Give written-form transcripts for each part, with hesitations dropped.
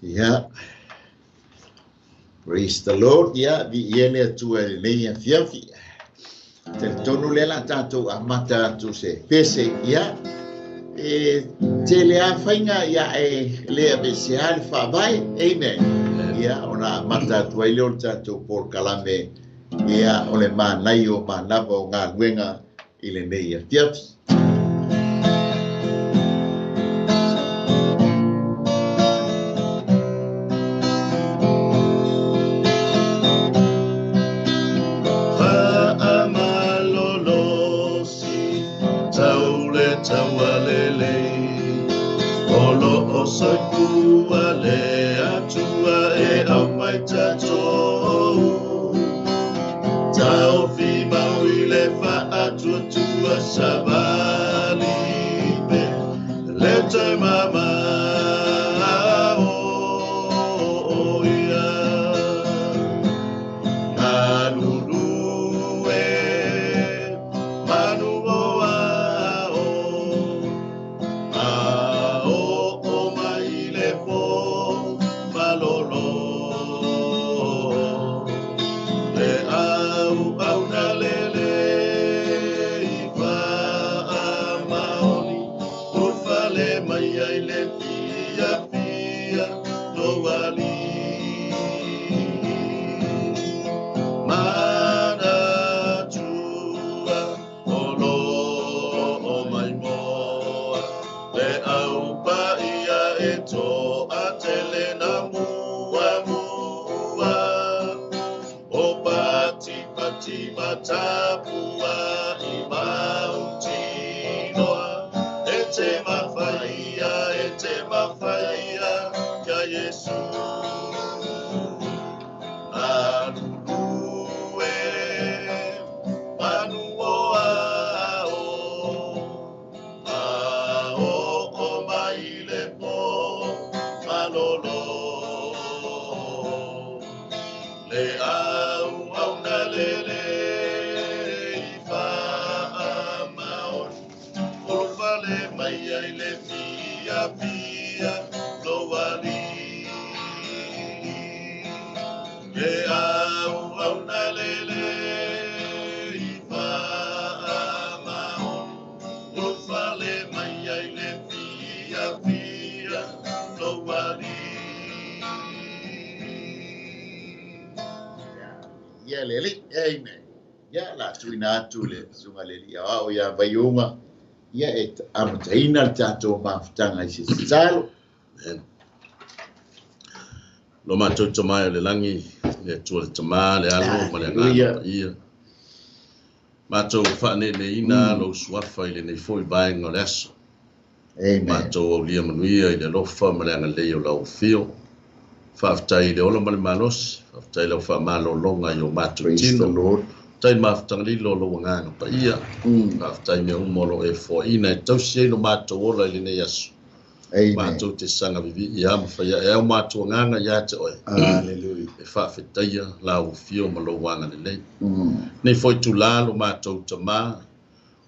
Yeah. Praise the Lord. Yeah, vi ele tu ele nei fiafi. Te tonu lela tatou amata tu se pese ya. Te le afainga ya le avese alfa vai. Amen. Ya ona amata tu ele o tatou por kalame. Ya ole MANAI o MANAVA o GALUEGA ile nei fiafi. Amen. Ya la tuina tule sunga le ya o ya vayuma ya et amtaina tato maftanga isi salo. Lo mato toma le langi le tuale toma le alo ma le ngana ia. Mato fa ne ina lo swafa ile ne foi bai ngoleso. Amen. Mato o lia manuia ile lo fa ma le ngale yo lo fio. Faftai le ola male malos, faftai le fa malo longa yo mato tino. Tai maftang li lo lo ngana pa ia. Faftai me umolo e fo ina tau se no mato ola ile ne yasu. Amen. Mato te sanga vivi ia ma fa ia e mato ngana ya te oi. Hallelujah. E fa fetaia la o fio ma lo wanga le. Nei foi tu la lo mato tama.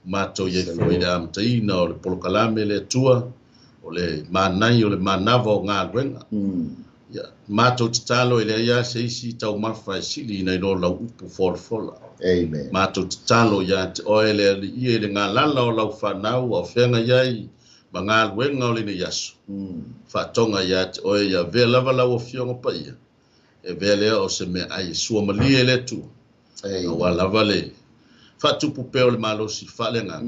Mato ye foi le am tina o le polokalame le tua. O le MANAI o le MANAVA o GALUEGA. Ya mato talo ile ya seisi tau mafa sili na ilo la upu fola. Amen. Mato talo ya te oele ile ngalala o lau fanau o fenga yai ma GALUEGA o le yasu. Fatonga ya te oe ya vela vala o fionga pa ia. E vele o se me ai sua malie le tu. O wala vale. Fatupu peo le malo si fale nga.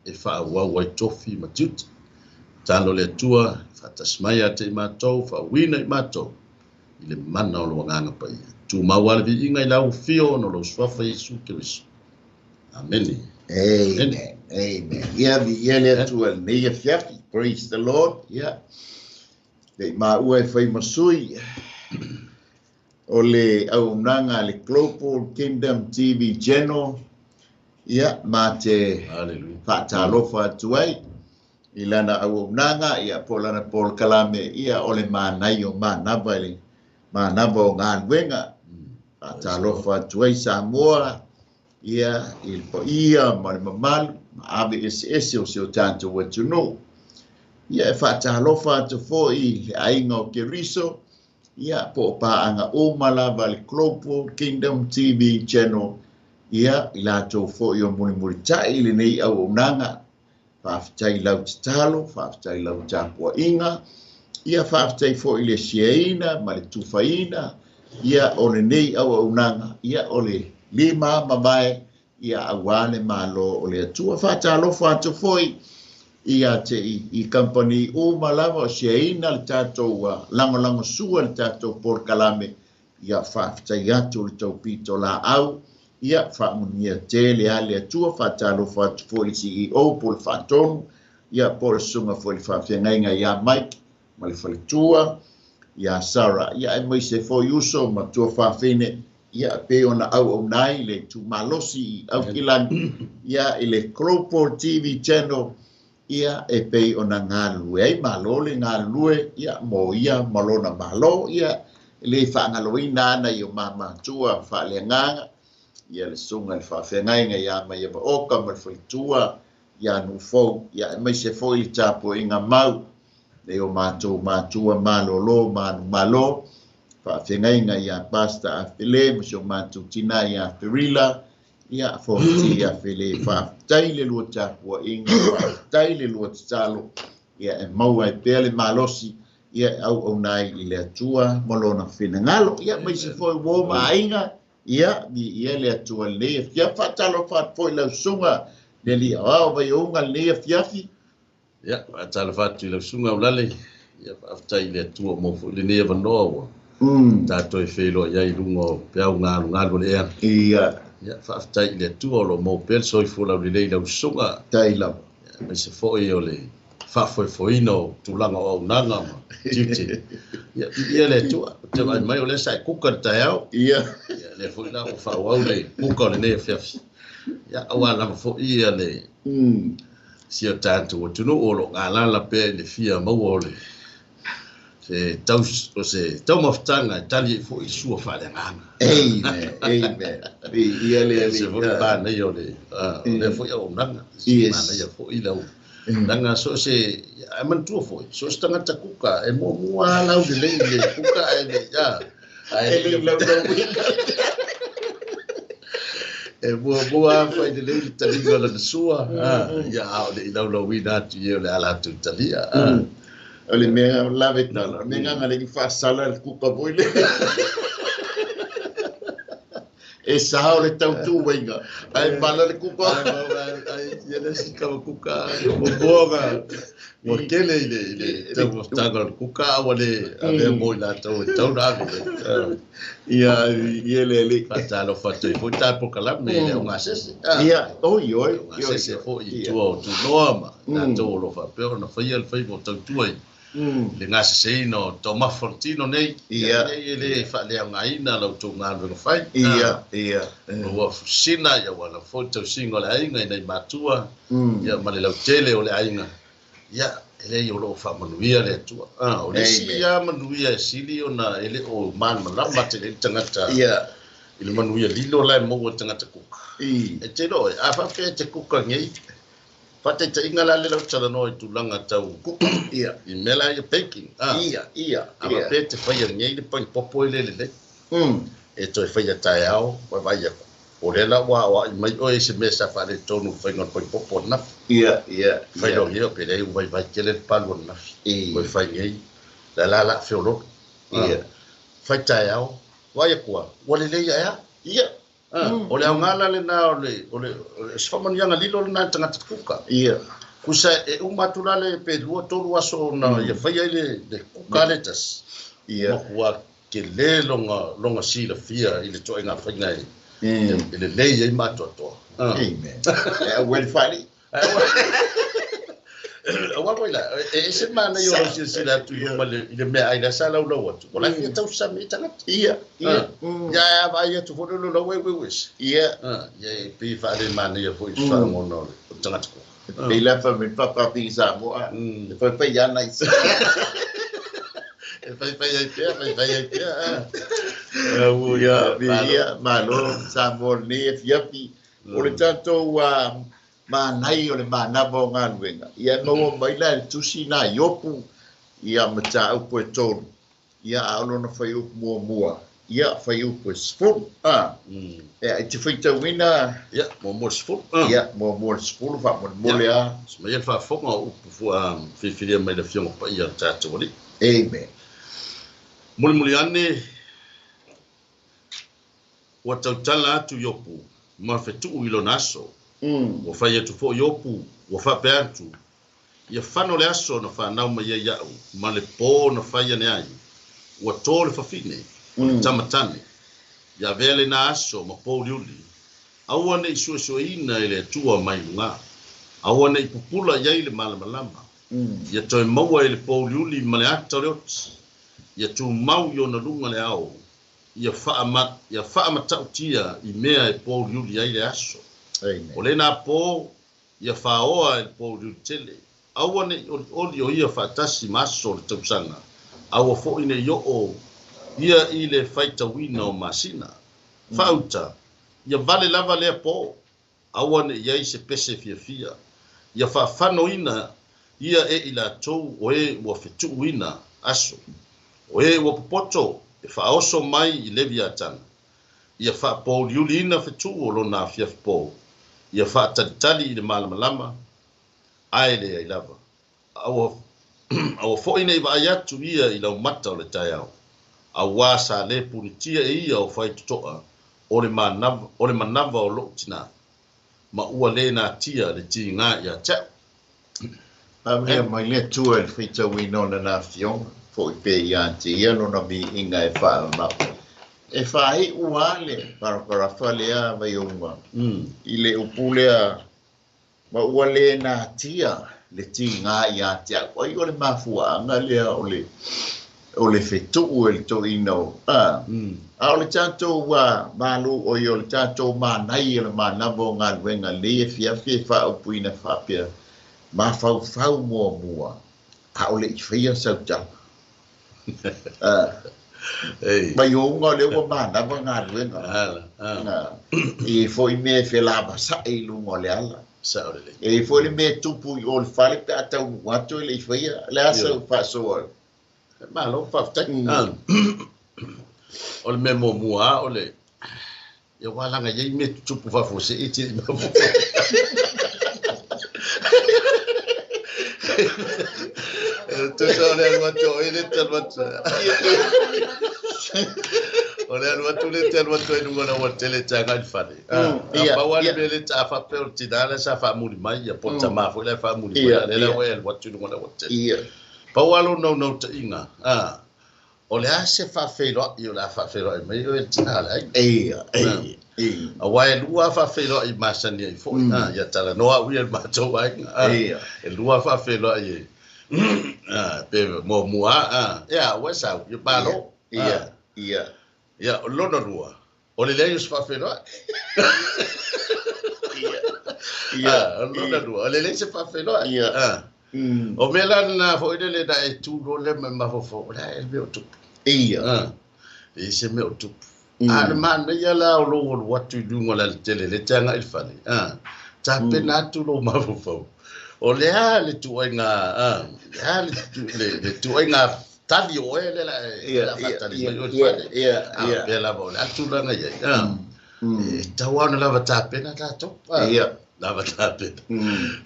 E fa wa wai tofi matuti. Talo le tua, fatasmaya te matou, fa wina i matou. Ile mana o lo nganga pa ia. Tu mawala vi inga i lau fio no lo swafa Yesu Kiristo. Amen. Amen. Amen. Yeah, vi ele tua nei fiafi. Praise the Lord. Yeah. Le ma ue fai masui. O le au nanga le Global Kingdom TV Channel. Yeah, ma te fatalofa tuai. Ilana au nanga ia polana pol kalame ia ole MANAI o MANAVA le MANAVA o GALUEGA talofa tuai Samoa ia il po ia ma mamalu ave ese o seu tanto watuno ia whaatalofa te fo I le ainga o ke riso, ia po paanga o malava le Global Kingdom TV channel, ia I lato fo I o muli tai le nei au unanga, whaafitai lau te talo, whaafitai lau tāpua inga, ia whaafitai fo I le siaina, ma le tufaina, ia o le nei au unanga, ia o le lima mamae, ia awane malo o le atua whaatalofa te foi, ia te I company o malava o siaina le tātou lango sua le tātou por kalame, ia whaafitai atu le tau pito la au, ia whaamunia te le ale atua whaatalofa te foi CEO po le whaatonu, ia po le sunga foi le whaawhiangainga ia Mike, ma le whaletua, ia Sarah, ia e mai se foi uso ma tua whaawhine, ia pe ona au nai le tu malosi au kilani, ia I le Global TV channel, ia e pe ona ngalu e malo le ngalu ia mo ia malona malo ia le whaangaloina ana I o mama tua whaaleanganga, ia le sunga le whaawhengainga ia mai eba oka ma le whaitua, ia nufou, ia e mai se foi le tapo inga mau, le o mātua malolo, malo, whaawhengainga ia pasta a while, ma se o mātua tina ia whirila, ia fōti ia while whaafitai le lua tāpua inga, whaafitai le lua talo, ia e maua e pēle malosi, ia au nai I le atua, malona whenangalo, ia mai se foi woma ainga, ia le atua le, ia whaatalo whaatpoi lau sunga, le li au vai unga le fiafi. Ia, whaatalo whaatu I lau sunga ulale, ia whaafitai le atua mofu, le nea vanoa, tātou e whelo iai lungo peau ngālu le ea. Ia, whaafitai le atua o lo mo pel soi fulau le lei lau sunga. Tai lau. Mai se foi o le whaafoino tūlanga o unanga ma, tiuti. Ia le atua, te mai o le sai kuka tai au. Ia, le foi la o whaau au le kuka o le nea fiafi. Ia, awa lama foi ia le sio tātou o tunu o lo ngālala pe le fia maua o le se tau mafutanga tali fo I sua whaaleanganga. Amen. Ia le se fo ba nei o le fo ia o nanga. Mana ia fo I lau. Nanga so se amantua fo. So se tangata kuka e mua lau de le kuka e le ya. E le lau wika. E mua fai de le talinga la sua. Ya au le lau wina tu ia le ala tu talia. Ole mea lave tala, mea ngale ki whaasala le kuka boile. E saha o le tau tūwainga, ai mala le kuka. Ai iele si kawa kuka, mo boga, mo kele I le tau mafutanga le kuka, awa le avea mo I la tau nāwe. Ia, iele le. Whatalo whatoi, fo tāpo kalame le o ngā sese. Ia, oi. Ngā sese fo I tua o tūnoa ma, nā tau o lo whapeo, na whaia le whai mo tau tuai. Le ngase seino to mafortino nei le fa le ngaina lo to ngalo no fai ia no sina ya wala foto singo la inga nei matua ya male lo tele o le ainga ya ele yo lo fa manuia le tua o le sia manuia sili ona ele o man malama te le tangata ia ile manuia lilo la mo tangata ku e te lo a fa fe te ku ka ngai Pate te ingala le lau tala noi tūlanga tau kuka. Ia. I mela ia baking. Ia. Ama pe te whaia ngei le poi popo I le. E toi whaia tae au, vai aku. O le la wa I mai oe se mesa whare tonu whaingon poi popo na. Ia. Whai lo hio pe rei vai kele palu na. Wai whai ngei. La whiolo. Ia. Whai tae au, vai akua. Wale leia ea. Ia. O le ngala le na o le sfamanianga lilo le na tangata kuka. Ia. Kusa e umatula le pe lua tolu aso na ia whaia le kuka letas. Ia. Mokua ke le longa sila fia I le toi ngā whainga I le lei e matoa. Amen. Well funny. Awa koe la, e se mana I o si sila tu I le mea ai la sa lau lau atu. Ko la fia tau sa me tangata. Ia. Ya vai atu fo lo lau e wis. Ia. Ya pe fa le mana ia fo I fa ngono tangata ko. Pe la fa me papa pi sa mo. Fa pa ya nice. Vai pia. Ia, malo sa mo ne fiapi. O le tatou MANAI o le MANAVA o GALUEGA. Ia maua mai la tusi na Iopu ia 𝚗𝚙𝚎𝚘𝚡 tolu. Ia aolona 𝚘𝚑𝚜𝚑𝚡 muamua. Ia 𝚘𝚑𝚡 sefulu. E te 𝚘𝚑𝚡 ia muamua sefulu. ia muamua sefulu whaamole a. Ma ia whaafonga o upu fua whiwhiria mai le fionga pa ia tātou ali. Amen. Muli ane ua tautala atu Iopu ma whetuu ilo naso. Ua whai atu fo Iopu ua whape atu. Ia whano le aso na whanau ma ia iau ma le pō na whai ane ai. Ua tō le whawhine o le tamatane. Ia vele na aso ma pō liuli. Aua ne isua ina ele atua mai lunga. Aua ne ipupula iai le malama. Ia toi maua ele pō liuli ma le ata le oti. Ia tu mau yo na lunga le ao. Ia wha matautia i mea e pō liuli ai le aso. O le nā pō ia whaoa e pō liuli tele. Aua ne oli o ia whaatasi maso le tausanga. Aua fo ine yo o ia i le 𝚘𝚘𝚎𝚘𝚡 o masina. Whauta. Ia vale lava lea pō. Aua ne iai se pese fia. Ia whaafano ina ia e ila tau o e ua whetuu ina aso. O e ua popoto e whaoso mai i levi atana. Ia whaapō liuli ina whetuu o lona fiaf pō. Ia whaatalitali i le malama. Aele ai lava. Aua fo ina i vai atu ia i lau mata o le tai au. Aua sa le punitia e ia o whai tutoa o le manava o lo tina. Ma ua le na tia le ti ngā ia tau. Mea mai le tua le 𝚘𝚘𝚎𝚘𝚡 na fionga. Fo i pe i ante ia no na mi inga e wha mau. E wha e ua le parakarafa lea mai unga. I le upulea ma ua le na tia le ti ngā ia tia. Wai o le mafuanga lea o le whetuu e le to ino. A o le tātou wa malu o i o le tātou MANAI o le MANAVA o GALUEGA le e fiafi e wha upuina whapia. Mafaufau muamua. A o le i whaia sautau. Mai o unga le ua MANAVA GALUEGA. I fo i mea whelaba sa e lunga le ala. E fo le mea tupu i o le whale pe atau watu e le i whaia. Le asa u whasoa. Malo whaftai. O le mea muamua o le. Ia walanga iei mea tupu whafose e tiri mafu. Tusa o le aluatu o ele te aluatu. O le aluatu le te aluatu e nunga na watele tanga i whare. A pawale me le ta whape o tinala sa whamuri mai. Ia pota mafo le whamuri mai. Le la oe aluatu nunga na watele. Pawalo no ta inga. O le ase whawhero i o la whawhero i mai o e tinala ai. A wai lua whawhero i masani ai fo. Ia tala noa ui e matou ai. E lua whawhero i e. Pe muamua. Ia, ua sau. I palo. Ia, lona lua. O le leio se whawhero ai. Lona lua. O le leio se whawhero ai. O me lana fo ide le da e tūro le me Mafaufau. La e me o tupu. E se me o tupu. Le mana ia la o lo watu i lunga la tele le tanga il whane. Ta pena atu lo Mafaufau. O le a le tuainga. Le tuainga tali o e le la whatali mai o il whane. Pe la le atu langa iei. Tawana lava ta pena tato. Lava tape.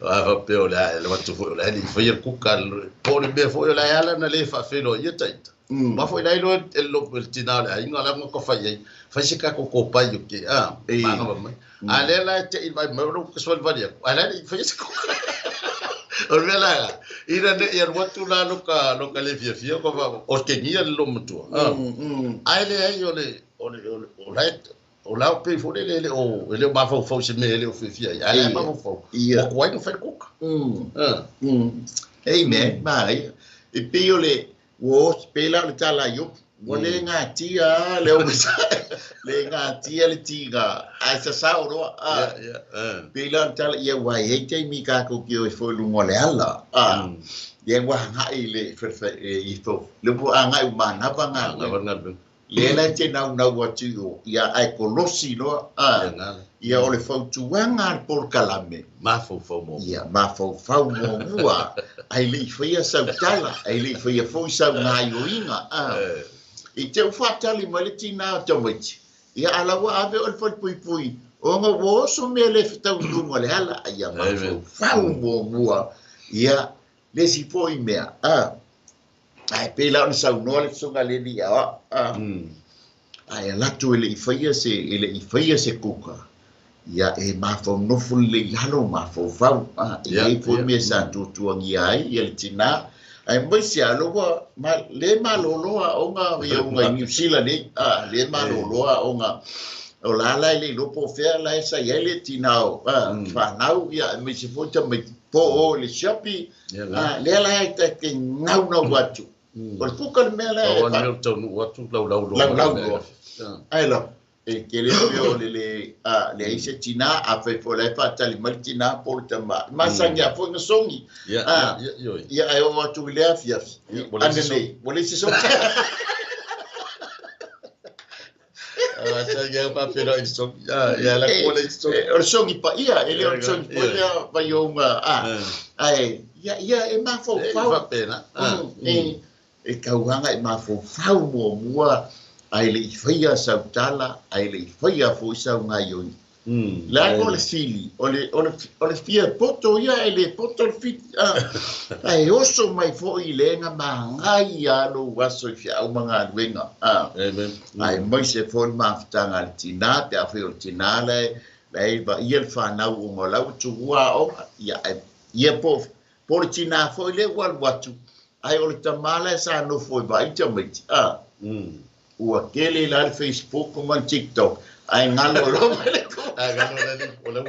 Ava pe o la watu fo la ni foi el kuka po le be fo la ala na le fa felo ia taita. Ma foi la ilo el lo el tinale ai ngala mo ko fai. Fai se ka ko pai o ke ma no mai. Ale la te il vai mo ko so varia. Ala ni fai se ko. O la ira de ir watu la no ka le fia ko o ke ni el lo mutua. Ale ai o le o lau pe fo ele o Mafaufau se me ele o fifia ai Mafaufau o kwai no fai kuka amen mai e pe o le wo pe la le tala yo o le ngā tia le o le ngā tia le tiga ai sa sa o roa pe la tala ia wai he te mi ka ko ki o fo lungo le ala ia wa ngai le i fo le bo anga u MANAVA le la te nau atu ia ai kolosi no ia o le fautuanga por kalame Mafaufau mo ia Mafaufau mo mua ai le faia sautala ai le faia foi sau ngai oinga i te ufatali ma le tina tamaiti ia alawa ave o le pui o nga wo so me le fitau dunga le hala ia Mafaufau mo mua ia le si foi mea ai pela on sau no le sunga le ni ai la tu le faia se kuka ia Mafau no fu le halo Mafaufau ia foi me sa tu ngi ai ia le tina ai mai se alo ma le maloloa o nga ia nga New Zealand le maloloa o nga o la le lopo fea la esa ia le tina fa nau ia me se foi ta me po o le shopping le la ita ke nau watu o kuka me la o le tonu watu lau ai la ke le pio le ise tina a fe fo le fa tali mal tina por tama masanga fo nga songi ia ai o watu le afia andene wole se so saya pa pero iso ya la cola iso o songi pa ia ele o songi pa ia pa yo ai ia Mafaufau va pena kauanga Mafaufau mo mua ai le faia sautala ai le faia fo sau ngai oi la ko le fili o le fia poto ia ele poto fit ai oso mai fo i lenga mangai ia lo waso fia o manga wenga ai mai se fo maftanga tina te afi o tina le ba ia fa na o ngolau tuwa o ia po tina fo le wal watu ai o le tamala sa no fo ba i tamiti ua kele la Facebook kuma TikTok ai ngalo lo ngalo la ni o le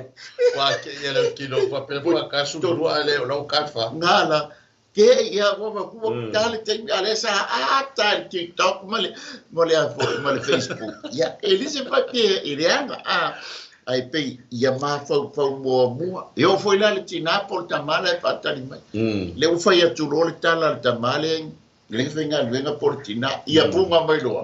wa ke ia le kilo pa pe pa ka su ru ale o lo ka fa ngala ke ia wa ku dale te ale sa ta TikTok male Facebook ya elise pa ke irianga ai pe ia Mafaufau mo mua eu foi lá le tina por tamala pa tani mai le u foi atu le tala tamale le venga por tina ia punga mai lo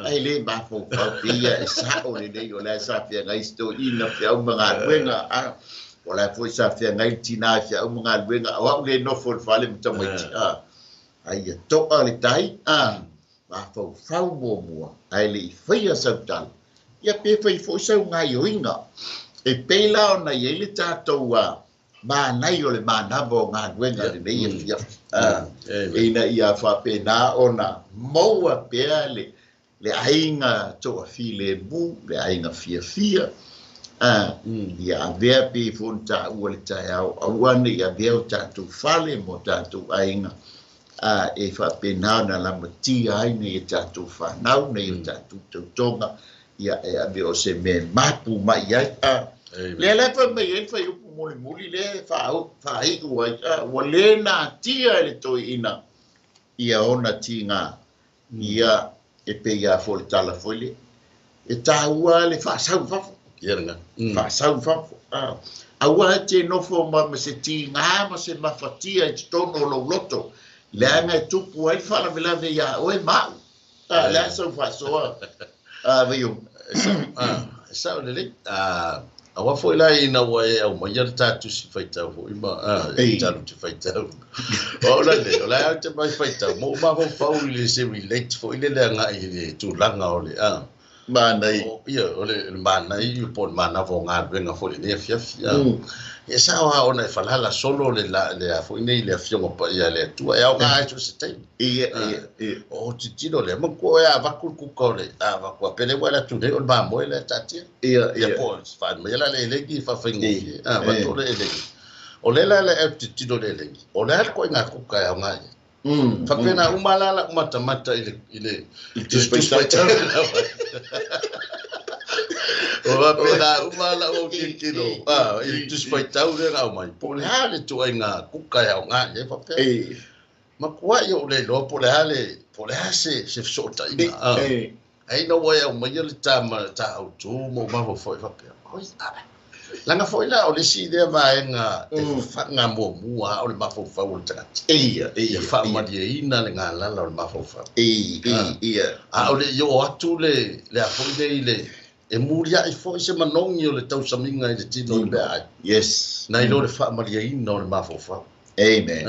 ai le Mafaufau ia sa o le o la sa fia ngai sto ina fia o manga wenga o la foi sa fia ngai tina fia o manga wenga o le no for fale mtamai ai to ale tai Mafaufau mo mua ai le faia sautal ia pe fai foi sau ngai oinga e pela ona ia le tatou MANAI o le MANAVA o ngā wenga le nei fia ina ia fa pena ona moa pea le ainga toa fi le bu le ainga fia ia avea pe fonta ua le tae au awane ia avea o tatou fale mo tatou ainga e fa pena ona lamatia ai nei e tatou whanau nei o tatou tautonga ia e avea o se me mapu mai ai le la fa mai e fa Iopu muli le fa ua ua le na tia le toi ina ia ona tinga ia e pe ia fo le tala foile e ta ua le fa sau fafo fa sau fafo aua te nofo ma se tinga ma se mafatia e tono lo loto le anga e tupu ai fa la vela ia o e mau le sau fa soa veiu sa le awa foi la ina wa e au mai tatu si faita fo ima tatu si faita o la te mai faita mo Mafaufau le se relate fo ile le nga i tu langa o le MANAI ia o le MANAI po MANAVA nga venga fo le fia e sa wa ona fa la solo le fo ile le fio pa ia le tu e au nga tu se te o titino le mo ko ya va ku ko le va ko pele wala tu le o ba mo le tati ia po fa me la le ki fa fa ngi va to le o le titino le o le ko nga ku ka ya nga fa pena umalala umatamata ile tu spectator o va pena umala o kilo i tu spaitau le au mai po le hale tu ai nga kuka ya nga e fa pe ma kwa yo le lo po le hale se sota ina ai no wa ya mai le tama ta au tu mo Mafaufau fa pe Langa foi la o le si de vaenga e whanga muamua o le Mafaufau o le tangata. Ia. Wha mariaina le ngā lala o le Mafaufau. Ia. A o le yo atu le a foi le e muria i foi se manongi o le tausaminga i le tino i le ai. Yes. Na ilo le wha mariaina o le Mafaufau. Amen.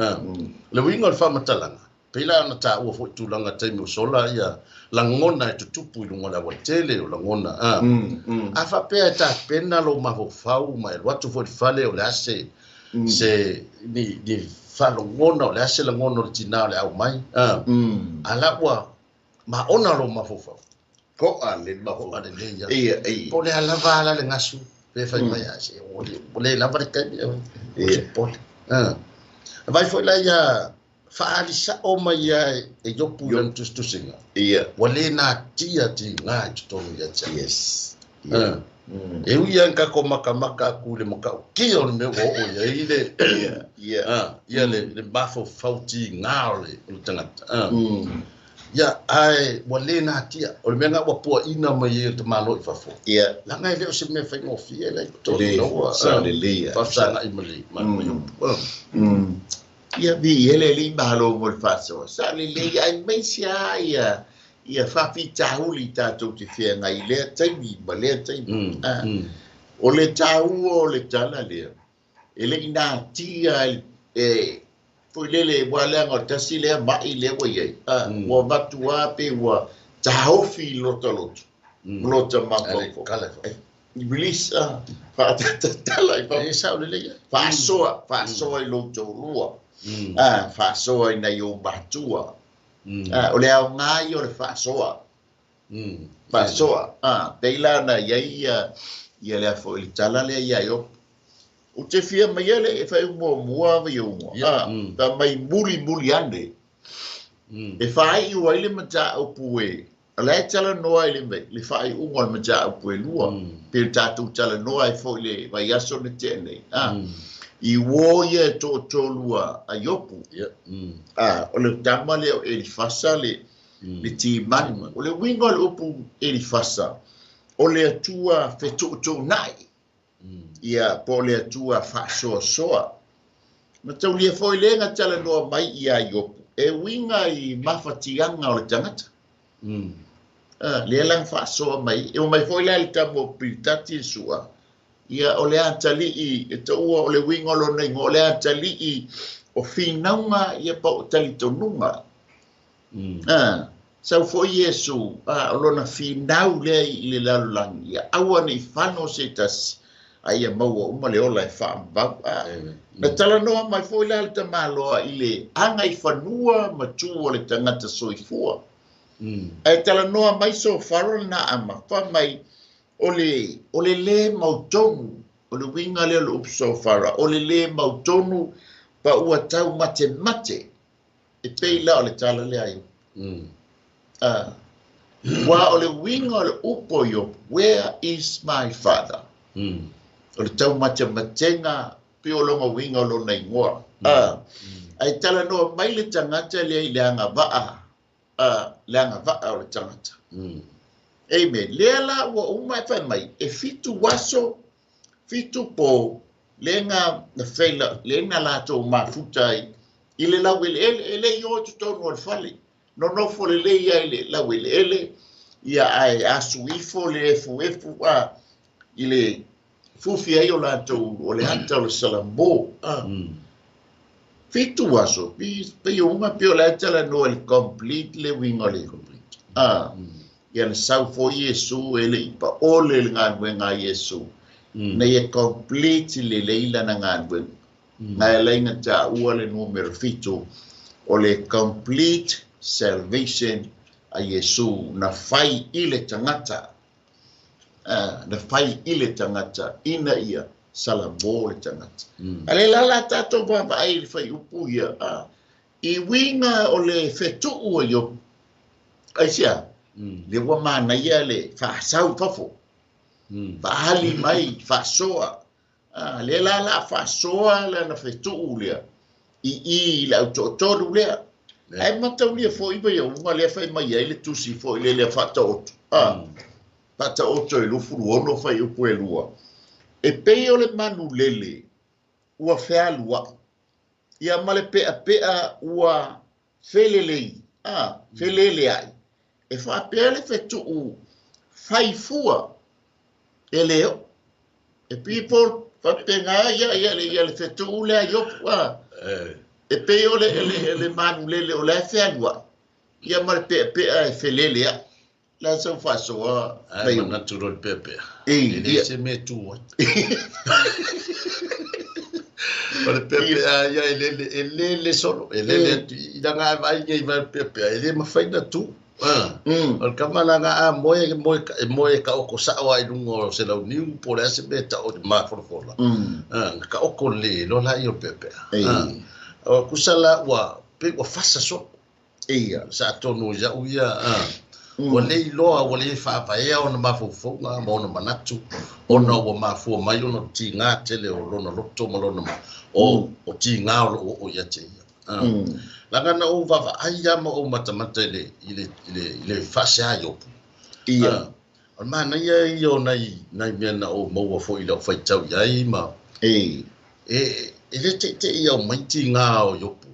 Le winga o le wha matalanga. Pela na ta ua foi tūlanga teimi o sola ia langona e tutupu i lunga la watele o langona. A whapea e ta pena lo Mafaufau ma e watu foi fale o le ase se ni whalongona o le ase langona o le tina o le au mai. A la ua ma ona lo Mafaufau. Ko a le Ko a le leia. Ia. Po le alava ala le ngasu. Pe fai mai ase. O le lava le kai. Ia. Pole. Vai foi la ia whaalisa o mai e iopu lan tustusinga. Ia. Wale nā tia ti ngā i tutonu ia tia. Yes. E ui anka ko makamaka ku le makau. Ki o le meo o ia i le. Ia le Mafaufau ti ngā o le tangata. Ia ai wale nā tia. O le mea ngā wapua ina mai e te malo i whafo. Ia. Langa i leo se mea whaingo fie le tutonu laua. Sa le lea. Whafsanga i mali. Ia vi ele li malo mo faso sa le ai meisia ia fa fi tauli tatou te fia ngai le taimi ma le taimi o le tau o le tala le ele ina tia e foi lele wala ngo tasi le mai le wo ye wo batua pe wo tau fi lotolot lota Mafaufau Iblis fa tala E sa o le leia. fa soa i loto lua fa soa i nei o batua o le au ngai o le fa soa teila na ia le fo i tala le ia yo o te fia mai ele e fai mua yo ta mai muli ande e fai o ile mata o pue ala tala noa ile me le fai o ngol mata o pue lua pe tatu tala noa e fo le vai aso ne tene I wo ye to lua a Iopu. O le tama le o e fasa le ti mani. O le winga le upu e fasa. O le atua fe to nai. Ia po le atua fa soa. Ma tau lia foi lenga tala noa mai ia Iopu. E winga I mafatianga o le tangata. Le lang fa soa mai. E o mai foi le tamo pitati sua. Ia o le atali e te ua o le winga lo nei o le atali o finaunga ia pa o tali tonunga. Sau fo Yesu o lona finau le I le lalulangi. Ia aua nei whano se tas a ia maua uma le ola e whaambau. Na tala noa mai fo ila alta maloa I le anga I whanua matu o le tangata soifua. E tala noa mai so wharo na ama. Wha mai o le mautonu, o le winga le upso fara, o le mautonu pa ua tau mate, e peila o le tala le ai. Wa o le winga o le upo yo, where is my father? O le tau matenga, pe o longa winga o lona ingoa. Ai tala noa mai le tangata le ai le anga vaa o le tangata. Amen. Lela wa uma fa mai e fitu waso fitu po lenga na fela lenga la to mafutai ile la wele ele yo to no fali no fo le ia ile la wele ele ia ai asu ifo le fu ile fu fia yo la to o le anta o salambo fitu waso pe yo uma pe la tala no el complete le wingole complete ia le sau fo Yesu ele ipa ole ngā ngā Yesu. Na ia complete le leila na ngā ngā. Ngā leina ta ua le numero fitu o le complete salvation a Yesu na fai ile tangata. Na fai ile tangata ina ia salamo le tangata. Ale lala tato baba ai fai upu ia. I winga o le fetu ua yo. Aisia. Le wa mana ia le fa sau fafo fa hali mai fa soa le la fa soa la na fetu le I la to le ai mata uli fo iba yo nga le fa mai le tusi fo le fa to fa ta oto e lu fu ono fa yo pu lua E pei o le manu lele, ua whea lua. Ia male pea ua whelelei, whelele ai. E wha pea le whetu u whaifua e leo. E people, wha pea ngā ia le whetu u lea iopu, e pei o le manu lele o lea whea lua. Ia male pea e whelele ai. La so fa so ai natural pepe e se me tu o le pepe ya ele solo ele ida nga vai ngai vai pepe ele ma faina tu o kamala nga moe ka o sa wa i lungo se la niu por ese beta o ma for fola ka o ko le lo la yo pepe o kusala wa pe o fasa so sa tonu ya uya Wale loa wale faia ona Mafaufau nga ona manatu ona wa mafua mai ona tinga tele o lona loto malona o tinga o ya te langa na o va ai ama o matamata ile fasa Iopu o mana ia io nai mena o mo fo ila fai tau ai ma ele te ia o mai tinga o Iopu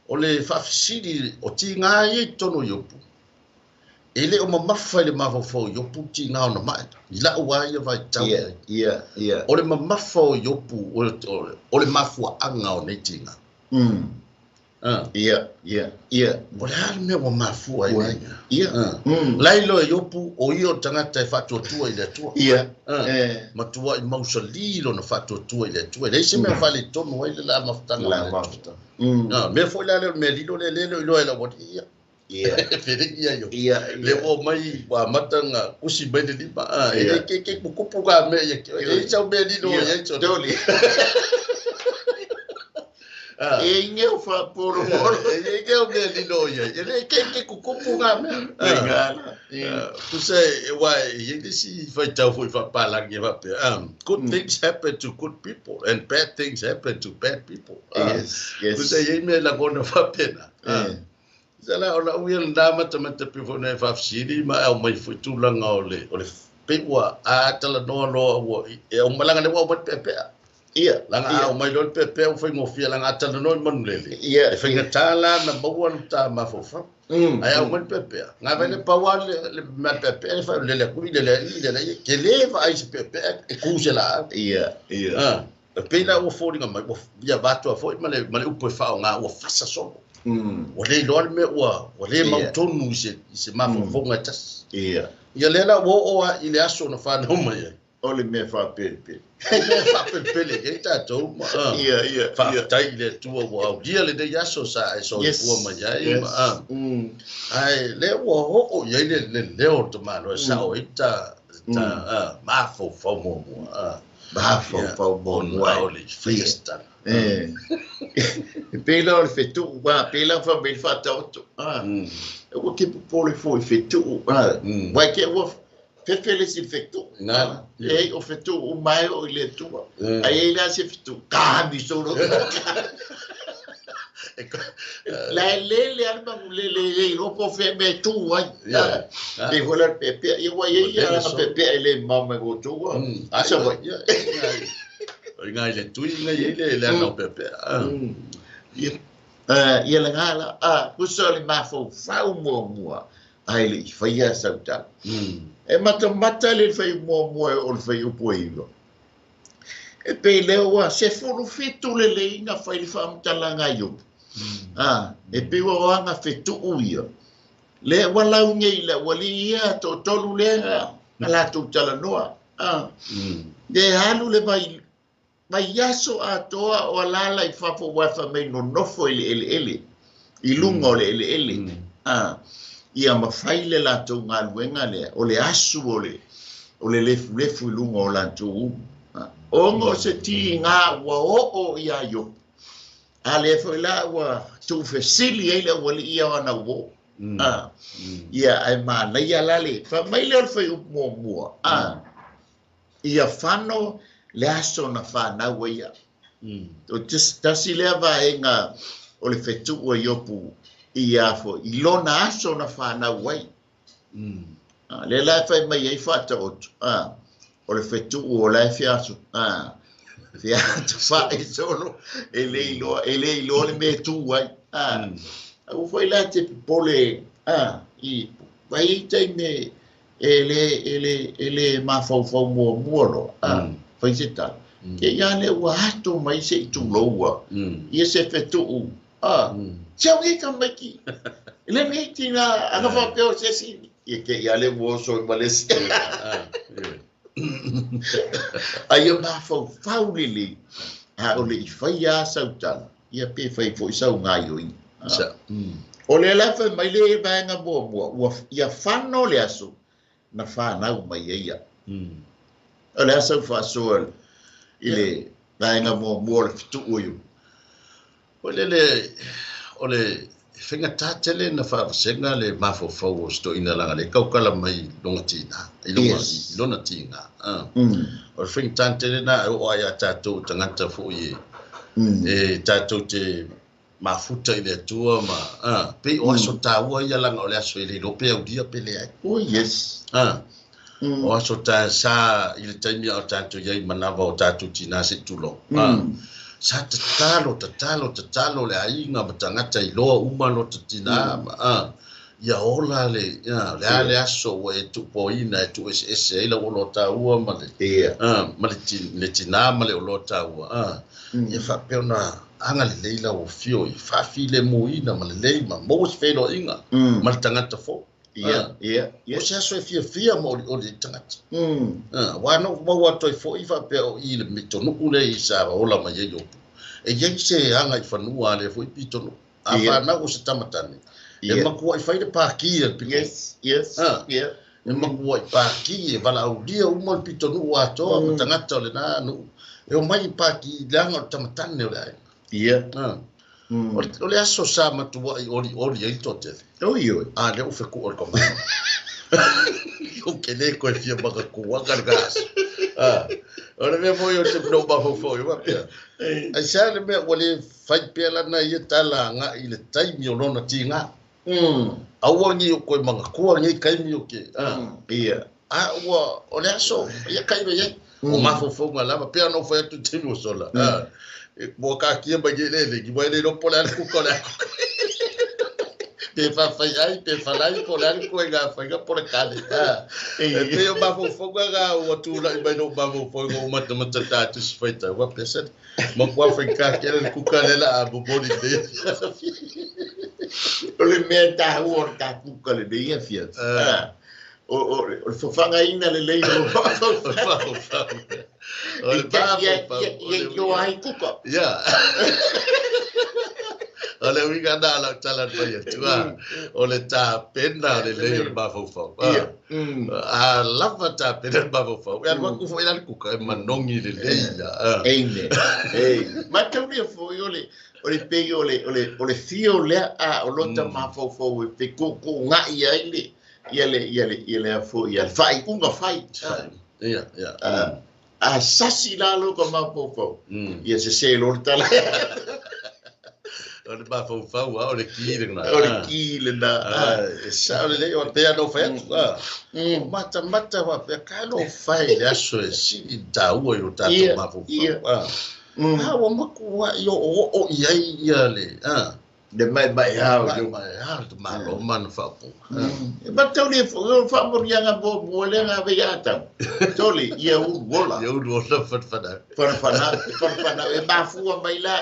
ole fafisiri o tinga i tono Iopu ele o mamafa le Mafaufau Iopu tinga ona mai ila ua ia vai tau ole mamafa o Iopu ole mafua anga o nei tinga ole hali mea wa mafua lailo Iopu o io tangata e fatuatua i le atua matua i mausalilo na fatuatua i le atua le ise mea fale tonu ai le la maftanga me foi la me lilo le ilo la wati ferengia yo le o mai wa matanga kusi bene di ba ke kupu ga me e chau me lilo ye choli e ngeu fa por e ngeu me lilo ye ke kupu ga me kusai wa ye disi fa tau foi fa pala nge va pe good things happen to good people and bad things happen to bad people kusai ye me la gona fa pena Zala ona uia ndama tamata pifo na fafsiri ma au mai futulanga ole pewa a tala no o malanga le wa pepe langa au mai lo pepe o foi ngofia langa tala no manlele e foi tala na bawan ta Mafaufau ai au mai pepe nga vele pawal le ma pepe e fa le ku le ke leva ai pepe e kusela pela o fori nga mai ya bato foi male upo fa nga o fasa so o le lo me o le mautonu se Mafaufau nga tas ia lela o ile aso na fa no mai o le me fa pepe le ke ta to fa tai le tu o dia le de aso sa e so o mai ai le o ye le o to mano sa o ita Mafaufau mo Mafaufau mo o le fiesta pela o fetu pela fa bel fa tauto o que por foi fetu vai que o fefele se fetu e o fetu o mai o ile tu aí ele se fetu cabe solo la lele alba lele o po fe me tu ai e vola pepe e vai ia pepe ele mama go tu asa vai ngai le tui ngai le no pepe ia la ngala kusoli Mafaufau muamua ai le faia sauta e mata le fai muamua o le fai upoigo e pe le wa se fulu fitu le inga fai le famtalanga yo e pe wa anga fitu uia le wala unge le wali ia to tolu le ala tu tala noa de halu le mai yaso atoa o lala I fafo wafa me no nofo ele I lungo ele ia mafaile la to ngaluenga le o le asu o le lefu lungo o la tu ongo se ti nga wa o ia yo ale fo la wa tu fesili ele wali ia wana wo ia ai mana ia lale fa mai le fo mo ia fano le aso na whanau ia. O tasi lea vaenga o le fetu o Iopu I afo. I lona aso na whanau ai. Le la fai mai ei whata otu. o le fetu o la fiaso fiato fa e solo e lei lo le metu ai o foi la te pole i vai te me ele Mafaufau muamua fai se tal ke ia le ua hatu mai se tu loa ia se fetu Ciao che kamaki. Le meti na anga fa peo se si. E ke ia le wo so Malaysia. Ai Mafaufau lili. O le faia sautala. Ia pe fai foi sau ngai oi. O le la fa mai le banga bo ia fano le aso. Na fa na mai ia. O le aso fa so ile banga mo le fitu oyo. O le whenga tātele na whaasenga le Mafaufau o sto ina langa le kaukala mai longa tina, i lona tinga. O le whenga tātele na o ai a tātou tangata fo i e tātou te mafuta i le atua ma pe o aso tāua i langa o le aso i le rope au dia pe le ai. Oh yes. O aso tā sa i le taimi o tātou iai MANAVA o tātou tina se tulo. Sa tatalo le ainga matangata I loa uma lo tatina ia ola le aso e tu poina e tu ese ila o lo taua ma le tina ma le o lo taua ia fa peona anga le leila o fio I fa file muina ma le leima mo se felo inga ma le tangata fo o se aso e fia mo o le tangata wano maua toi fo I fa peo I le mitonu le I sa ola ma ye Iopu e ye se anga I fanua le fo I pitonu a fa na o se tamatani e makua I faile paki e yes e makua I paki e vala au dia uma le pitonu ato ma tangata o le nanu e o mai paki langa o tamatani o le ai o le aso sa matua I ori ai tote a le o feku o le komai o kele ko e fia maka kua kargas ora me foi o te no Mafaufau I wapia ai sa le me wale fai pela na ia tala nga I le taimi o lona tinga awangi o koe manga kua ngai kaimi o ke ua o le aso ia kaime ia o Mafaufau nga lama pia no foi atu timi o sola mo ka kia ba le ki mo le no pola le kuko le pe fa fai ai pe fa lai ko le ko nga fa nga por kale pe o Mafaufau nga o tu la ba no Mafaufau ngo mata ta tu sfaita wa pesa mo kwa fa ka kia le kuka le la bo bodi de o le mea ta o ta kuka le ia fia o fofanga ina le lei o Mafaufau o le Mafaufau yo ai kuka o le winga na la tala pai tua o le ta pena le le o Mafaufau a lava ta pena Mafaufau e alwa ku foi la kuka e manongi le le ma te uri foi o le pe o le fio le a o lota Mafaufau e pe ko ngai ai le foi ia fai unga fai a sasi la lo ko Mafaufau ia se lo tala o le Mafaufau o le kile na e sa le o te no fa mata wa pe ka no fai le aso e si ta o yo ta Mafaufau o makua yo o ia le de mai ha de malo man fa po ba te le fa mo rianga bo le nga ve ata toli ia u wola fa e ba fu mai la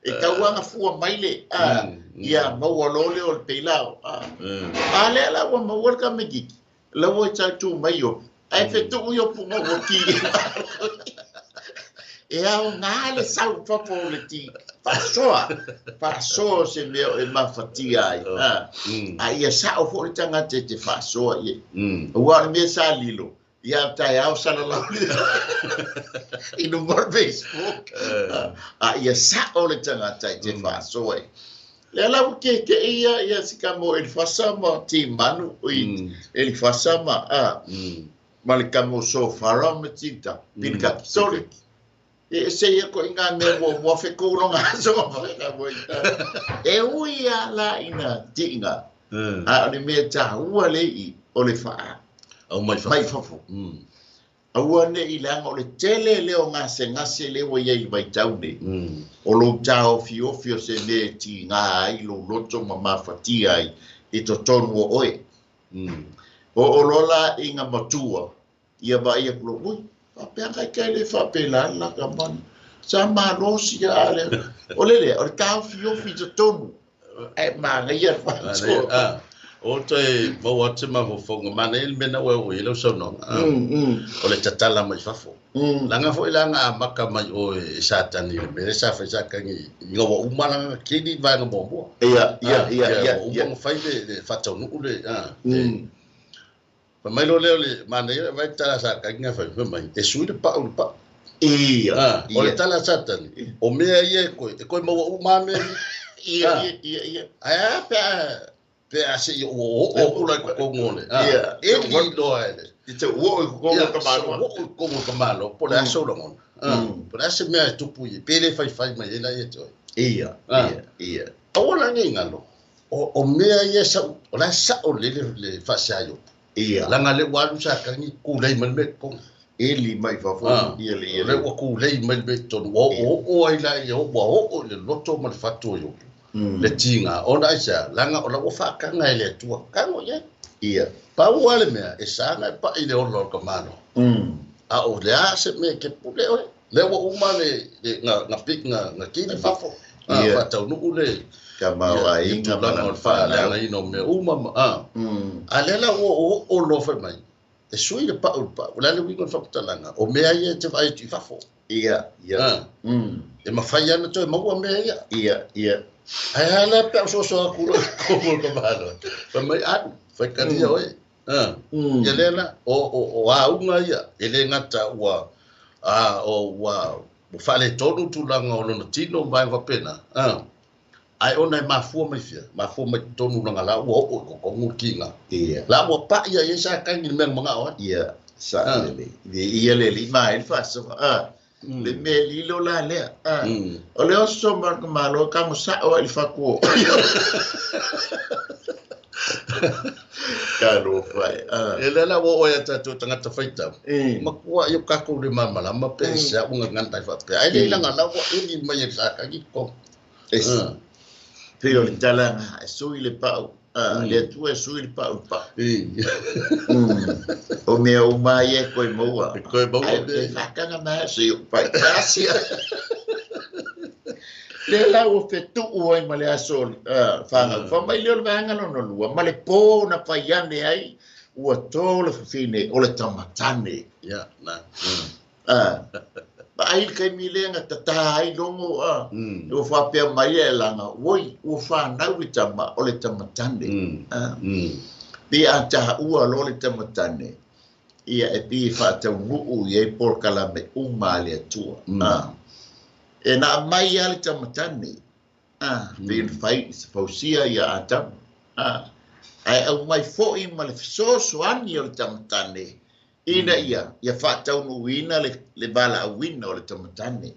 e tauanga fua maile ia maualole o le peilao ale la wa maualka megiki la wa tu maio ai fetu yo punga wo ki e au ngale sau papo le ti pasoa se leo e mafatia ai ia sao fo tanga te fasoa ye wa me sa lilo ia tai au sana la in more Facebook ia sa o le tanga tai te fasoa le la ke ia sikamo el fasama ti manu el fasama malikamo so faram tinta pinka sorry e se ia ko inga me mo fe ko no nga so e uia la ina tinga a le me ta ua le I o le fa au mai fafu Aua ne I langa o le tele leo ngase leo iei vai taune. O lo tau fio se ne ti ngā ai lo loto ma mawhatia ai I to tonu o oe. O lola I ngā matua. Ia ba ia kulo, ui, whapea kai kai le whapea la ka mani. Sa ma rosi a le. O le tau fio to tonu. E ma ia whatua. O te maua te Mafaufau MANAI mena o ilo sono. O le tatala mai fafo. Langa fo langa a maka mai o satani me sa fa sa kangi ngo wa umala kini va no bombo. Ia. O fai de fatau no le pa mai lo le MANAI vai tala sa kangi fa mai. E sui de pa. Ia. O le tala satani. O mea ia ko mo umame. Ia. Ai pa pe ase o kula ko ngole e ni do ele ite wo ko ka malo po la so lo mon po la se me tu pu pe le fai mai ela e to ia o la ni ngalo o me ia sa o la sa o le fa sa yo ia la ngale wa lu sa ka ni ku le man me ko eli mai fa fo ia le wa ku le man me to o ai la yo o le loto mal fatu yo le tinga ona isa langa ola wo fa ka ngai le tua ka ngo ye ia pa wale me e sa na pa ile o lo ka mano a o le a se me ke pule o le wo uma le nga pik nga kini fa fo fa tau nu le ka ma wa inga langa fa langa ino me uma a le la o lo fa mai e sui le pa la le wi ko fa talanga o me ai te vai ti fa fo ia e ma faia na to ma wa me ia ai ala pe so ku ko ka malo pa mai a fa ka dia oi ia lela o a unga ia ele ngata wa o fa le tonu tu langa o no tino mai va pena ai ona mafua mai tonu langa la o ko ngukinga ia la mo pa ia sa ka ngi men manga o ia sa le ia le mai fa so le me lilo la le o le oso mar malo ka mo sa o il fa ko ka lo fai ele la wo ya ta tu tanga ta faita ma ko yo ka ko le mama la ma pe sa unga nganta fa pe ai le langa la wo ni mai sa ka ki ko pero le tala so ile pa le tu e so ile pa o me o mai e ko mo wa e fa ka na ma se yo pa gracia le la o fe tu o ai male asol fa mai le vanga no lu ma le po na fa yane ai o to le fine o le tamatane ya na ai kai mi le nga tata ai longo o fa pe mai e langa woi o fa na wi tama o le tamatane bi a ta u a lo le tamatane ia e bi fa ta u ye por kala me u male tu e na mai ale tamatane bin fight fausia ia atam ai au mai fo I male so ani o tamatane ina ia fa ta no wina le bala wina o le tamatane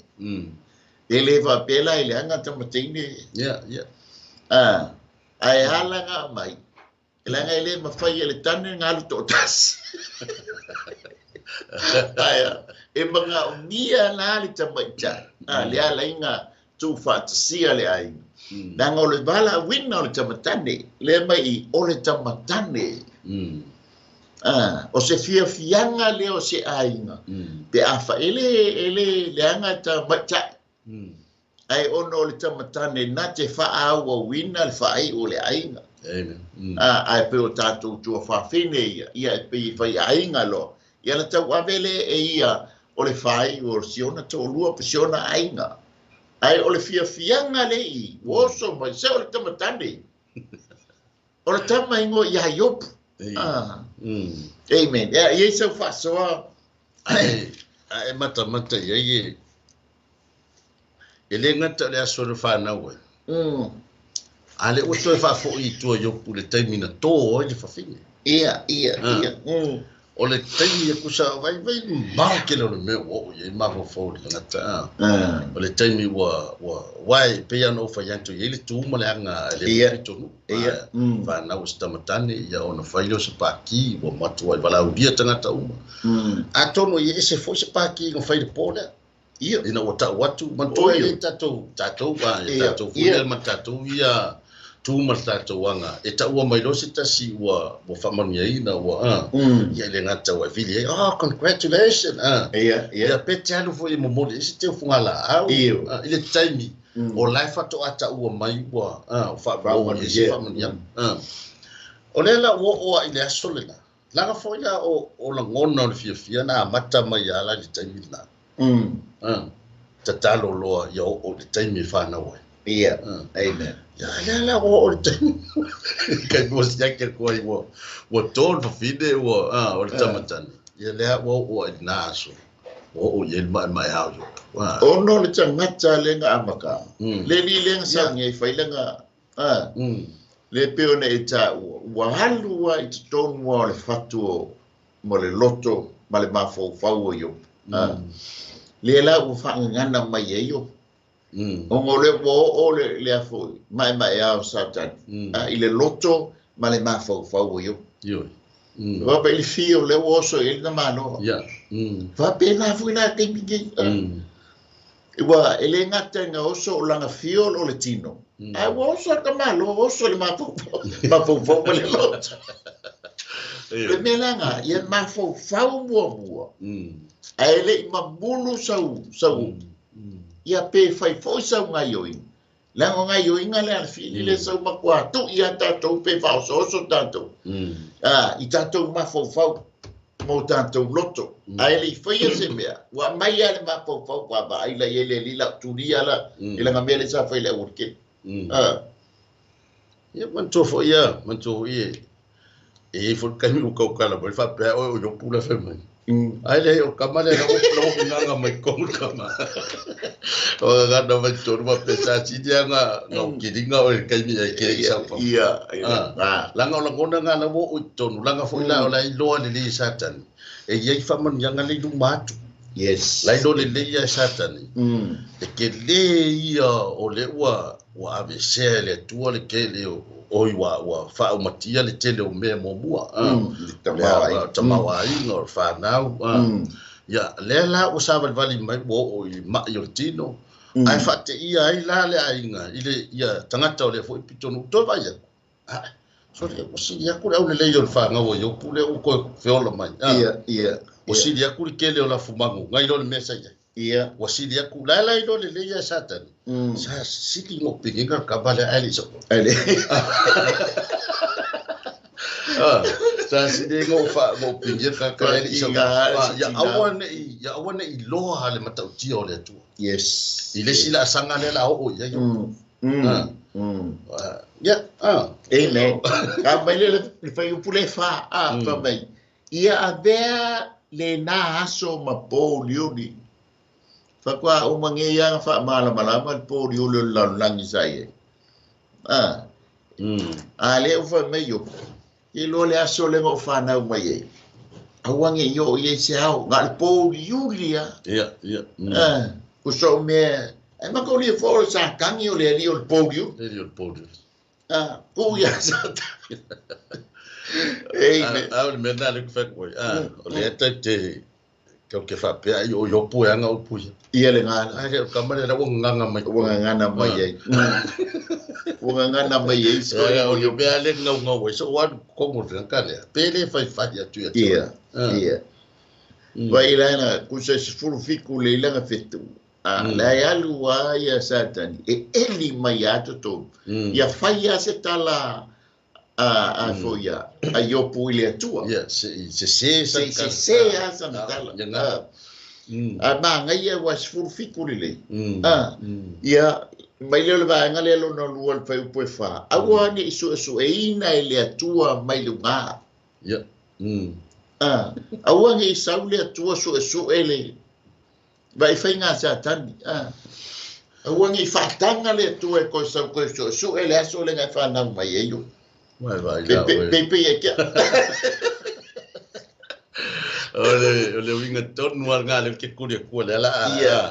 ele va pela ile anga tamatane ai halanga mai elanga ile mafai ele tane ngalu to tas aya e manga unia na le tamaita le ala inga tu fa sia le ai danga o le bala wina o le tamatane le mai o le tamatane o se fianga le o se ainga pe afa ele le anga tamaita ai ono le tamatane na te fa au wina le fa ai o le ainga ai pe o tatu tu fa fine ia pe fa ainga lo ia la tau avele e ia o le fai o siona to lua siona ainga ai o le fianga le I o so mai se o le tamatane o le tamaingo ia Iopu amen ia se fa so ai mata ia ele ngata le aso le fa na we ale o to fa fo I to Iopu le taimina to o le fa fine ia o le taimi e kusa vai mau ke le me o ye Mafaufau le ngata o le taimi wa wai pe ano fa yanto ye le tu mo le anga le pito no fa na o stamatani ya ona failo se paki o matu ai vala udia tangata uma atono ye se fo se paki no faile pole ia ina watu matu ye tato ba tato fuile matato ia tu matato wanga e ta ua mai losi tasi wa famani ina wa ia le ngata wa fili congratulations ia pete alu fo i momoli isi te fungala au ile taimi o life ato ata ua mai wa famani isi famani ia o lela o ile asolena langa fo ia o la ngona o fia na mata mai ala le taimi na tatalo loa ia o le taimi fana wa ia amen ya la o kai bos ya ke ko wo tol fa fide wo o tamatan ya le wo naso o ye mai hao o no le tangata le nga amaka le li le sang ye fa le nga le peo ne eta wa halu wa it ton wa le fatu mo le loto ma le Mafaufau yo le la u fa ngana mai yo o le o le afo mai ao satan ile loto ma le Mafaufau yo va pe il fio le oso il na mano va pe na fu na te bigi wa ele ngata nga oso langa fio o le tino ai oso ta malo oso le Mafaufau ma le loto le melanga ye Mafaufau mua ai le mabulu sau ia pe fai foi sau ngai oi la ngai oi ngale al fili le sau makwa tu ia tatou pe fa so tatou i tatou Mafaufau mo tatou loto ai le foi se mea wa mai ale Mafaufau kwa ba ai la ele lila turia la ila ngamele sa fai le urke ia manto ia e fo kai u ko kala ba fa pe o yo pula fe mai ai le o kamale na o nganga mai ko kama o ga no mai torba pesa si dia nga no kiringa o kai mi ai ke sa pa langa la ngona nga na wo o tonu langa fo la o la lo le satan e ye fa man yanga le du matu yes la lo le ya satan e ke le ia o le wa ave sele tu le ke le oi wa fa o matia le tele o me mo mua tamawai no fa now ya lela o sa vali mai bo o ma yo tino ai fa te ia ai la le ainga ile ia tangata o le fo pito no to vai so le o si ya ku le yo fa nga wo yo pule o ko feola mai ia o si ya ku ke le o la fumango ngai lo le mesa ia o si ya ku la lo le ya satan sa siki mo pinga ka bale ali so ale sa si de ngo fa mo pinga ka ali so ya awane I lo hale matauti o le tu yes ile sila sanga le la o ya yo ya amen ka bale le fa yo pule fa pa mai ia avea le na aso ma polioni fa kwa o mange yang fa malama polioni la langi sai ale o fa me yo i lo le aso le ngo fa na mai awange yo ye siao ngal polioni ia o so me e ma ko li fo sa kangi o le polioni o ya sa au me na le fa ko o le te ke fa pe ai o yo pu anga o pu ia le ngana ai ka mare la nganga mai ngana mai so o yo be ale ngau so wa ko mo ka le pe le fa ya tu ia vai la na ku se fulu fiku le la fetu la ya lu wa ya satan eli mai ato to ya faia se tala foia Iopu ile tua se asa tala ma ngai e was fur fikulile ia mai le va ngale lo no luol fa u fa awa ni su ina ile tua mai lunga awa ni saule tua su ele vai fainga sa tan awa ni fatanga le tua ko su ele aso le ngai fa na mai yo vai pepe ya Ole winga ton war ngale ke kuria kule la.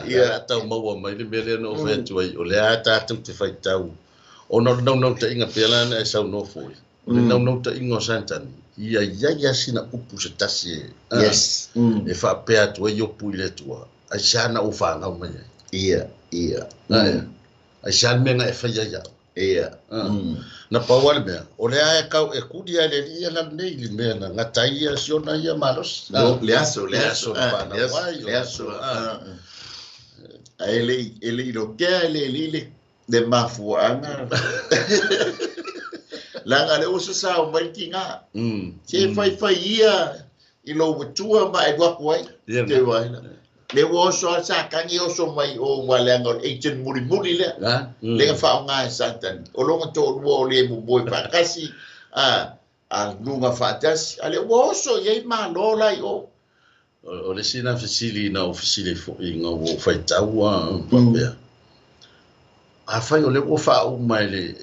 Ya tau mau mai le mele no fe tuai ole ata tu te fai tau. Ono no te inga pela na sa no foi. Ole no te ingo santani. Ia sina upu se tasi. Yes. E fa pea tu yo puile tua. Ai sana u fa ngau mai. Ia. Ai san menga e fa ya. Ia. Na pawal me. Ole ai kau e kudia le ia la nei li me na ngatai ia siona ia malos. Leaso. Ele ro ke ele de mafuanga. Langa le usa sa o mai kinga. Che fai ia I lo tua mai wa kwai. Te wai. Le wo so sa kangi o so mai o walanga 𝚘𝚘𝚙𝚢𝚘𝚎 le. Le fa nga satan. O lo to wo le mo boy pa kasi nunga fatas ale wo so ye ma lo lai o. O le sina fisili na ofisile fo inga wo fai taua papea. A fai o le wo fa o mai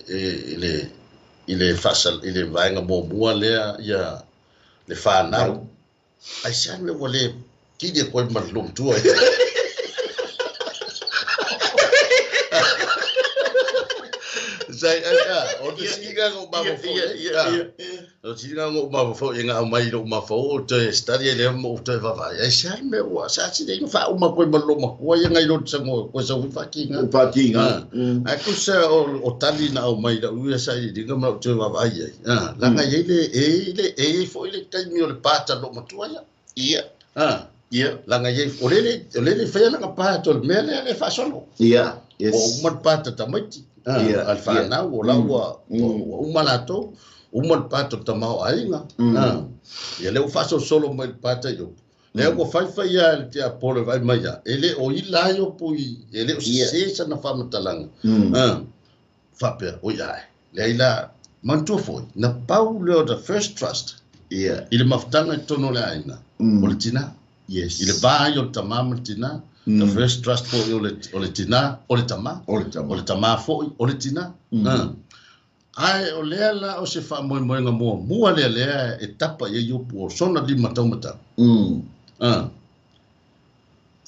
ile fasal ile vainga mo mua le ya le fa na. Ai san me wole kide ko malum tua. Sai o te singa ngo Mafaufau. O singa ngo Mafaufau inga mai lo Mafaufau te study le mo te va. Ai san me wa sa si de fa o ma ko malum ko ia ngai lo tsango ko sa fa kinga. Ai ku sa o tali na o mai da u sa I dinga ma te va ai. La ngai ele fo ile kai mi o le pata lo mo tua ia. Ia. La ngai ole fa na pa to me le fa sono. Ia. O man pata tamati. Alfa na o la o malato o man pato tamao ainga ya le fa solo mai pata yo le ko fa ya te apole vai mai ya ele o ila yo pui ele o se na fa matalang fa pe o ya le ila mantu foi na paulo the first trust ile maftanga tono le ainga politina ile ba yo tamama tina the first trust for ole tina ole tama fo ole tina ai ole la o se fa mo nga mo mua le etapa ye yo por sona di mata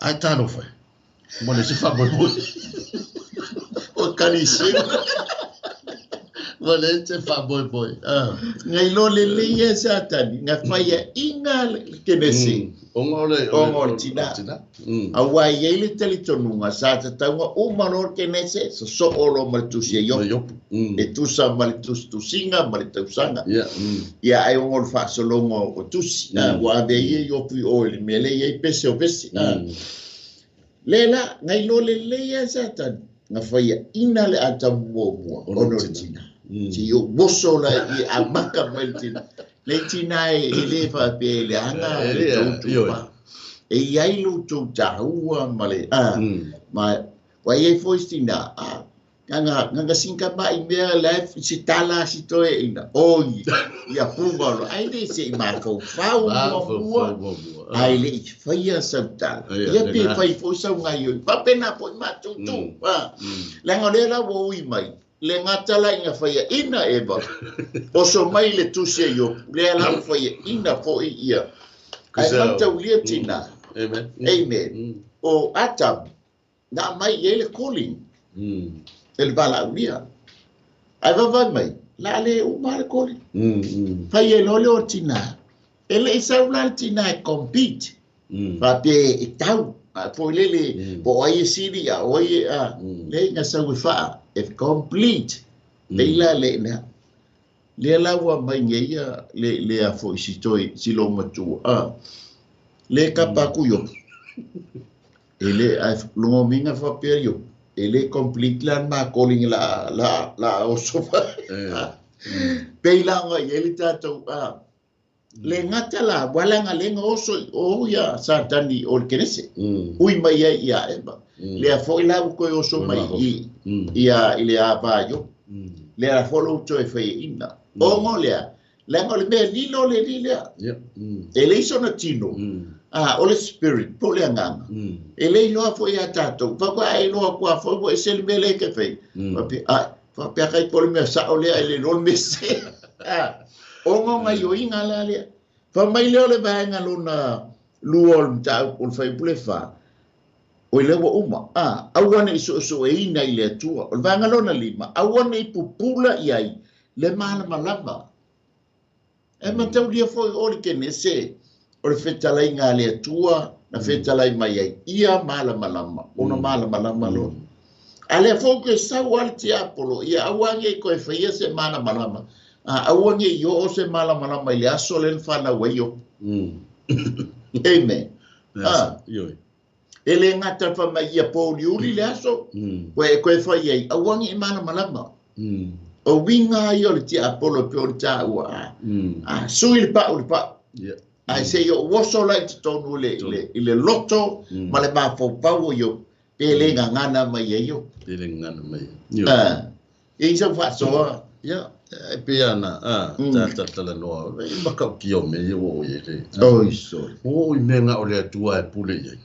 ai ta no foi mo le se fa mo o kanisi mo le se fa mo ngai lo le ye satani nga faia inga kenesi Ongol tina. Awai ele tele tonunga sa te taunga o manor ke nese so olo maltusia yo. E tusa maltusinga maltusanga. Ya ai ongol fa solongo o tusi. Wa be ye yo pu o le mele ye pese o pese. Lela ngai lo le ya satan. Nga faia ina le ata mo onor tina. Si yo boso la I amaka meltina. Le tina ele fa pe le anga le tupa e ai lu tu taua male ma wa ye foistina nga singa ba I me life si tala si to e ina oi ia pumalo ai le se Mafaufau ai le faia sauta ia pe fai foisa nga yo pa pena po ma tu la ngolera wo I mai le ngata la inga faia ina eba o so mai le tusia yo le ala faia ina fo ia ai mata ulia tina amen o atam na mai ele calling el bala ulia ai va mai la le o mal calling faia lo le tina ele isa ula tina compete va pe tau fo le bo ai siri a oi le nga sa fa if complete leila le la wa mai ngia le a fo si toi si lo matu le kapa ku yo ele a lo minga fa per yo ele complete la ma calling la o sofa peila nga ele tato le ngata la wala nga le ngoso o ya satani o kenese ui mai ya eba le a fo ila ko o so mai ia ile a ba yo le a follow to e fai ina o ngolea le ngole me lilo le lila ele so na tino o le spirit po le nganga ele no fo ya tato fa ko ai no ko fo bo se le mele ke fai fa pe kai po me sa o le ele no me se o ngo mai yo inga la le fa mai le ba nga luna luol ta ul fai plefa o le wa uma awana iso so e ina ile tua o vanga lona lima awana I pupula iai le mala malama e matau dia foi o le kenese o le fetalai ngā le tua na fetalai mai ai ia mala malama ona mala malama lo ale foke sa wal ti apolo ia awange ko e faia se mala malama awange yo se mala malama ile aso le fana wayo amen yo ele ngata fa mai ia po liuli le aso ko e faia awange I mala malama o winga yo le ti apolo pe o ta wa sui pa o pa ai se yo woso like tonu le loto ma le Mafaufau yo ele ngana mai yo ele ngana mai e so fa so ya pe ana tala no ma ka ki o me yo o ele so o me nga o le tua e pule ye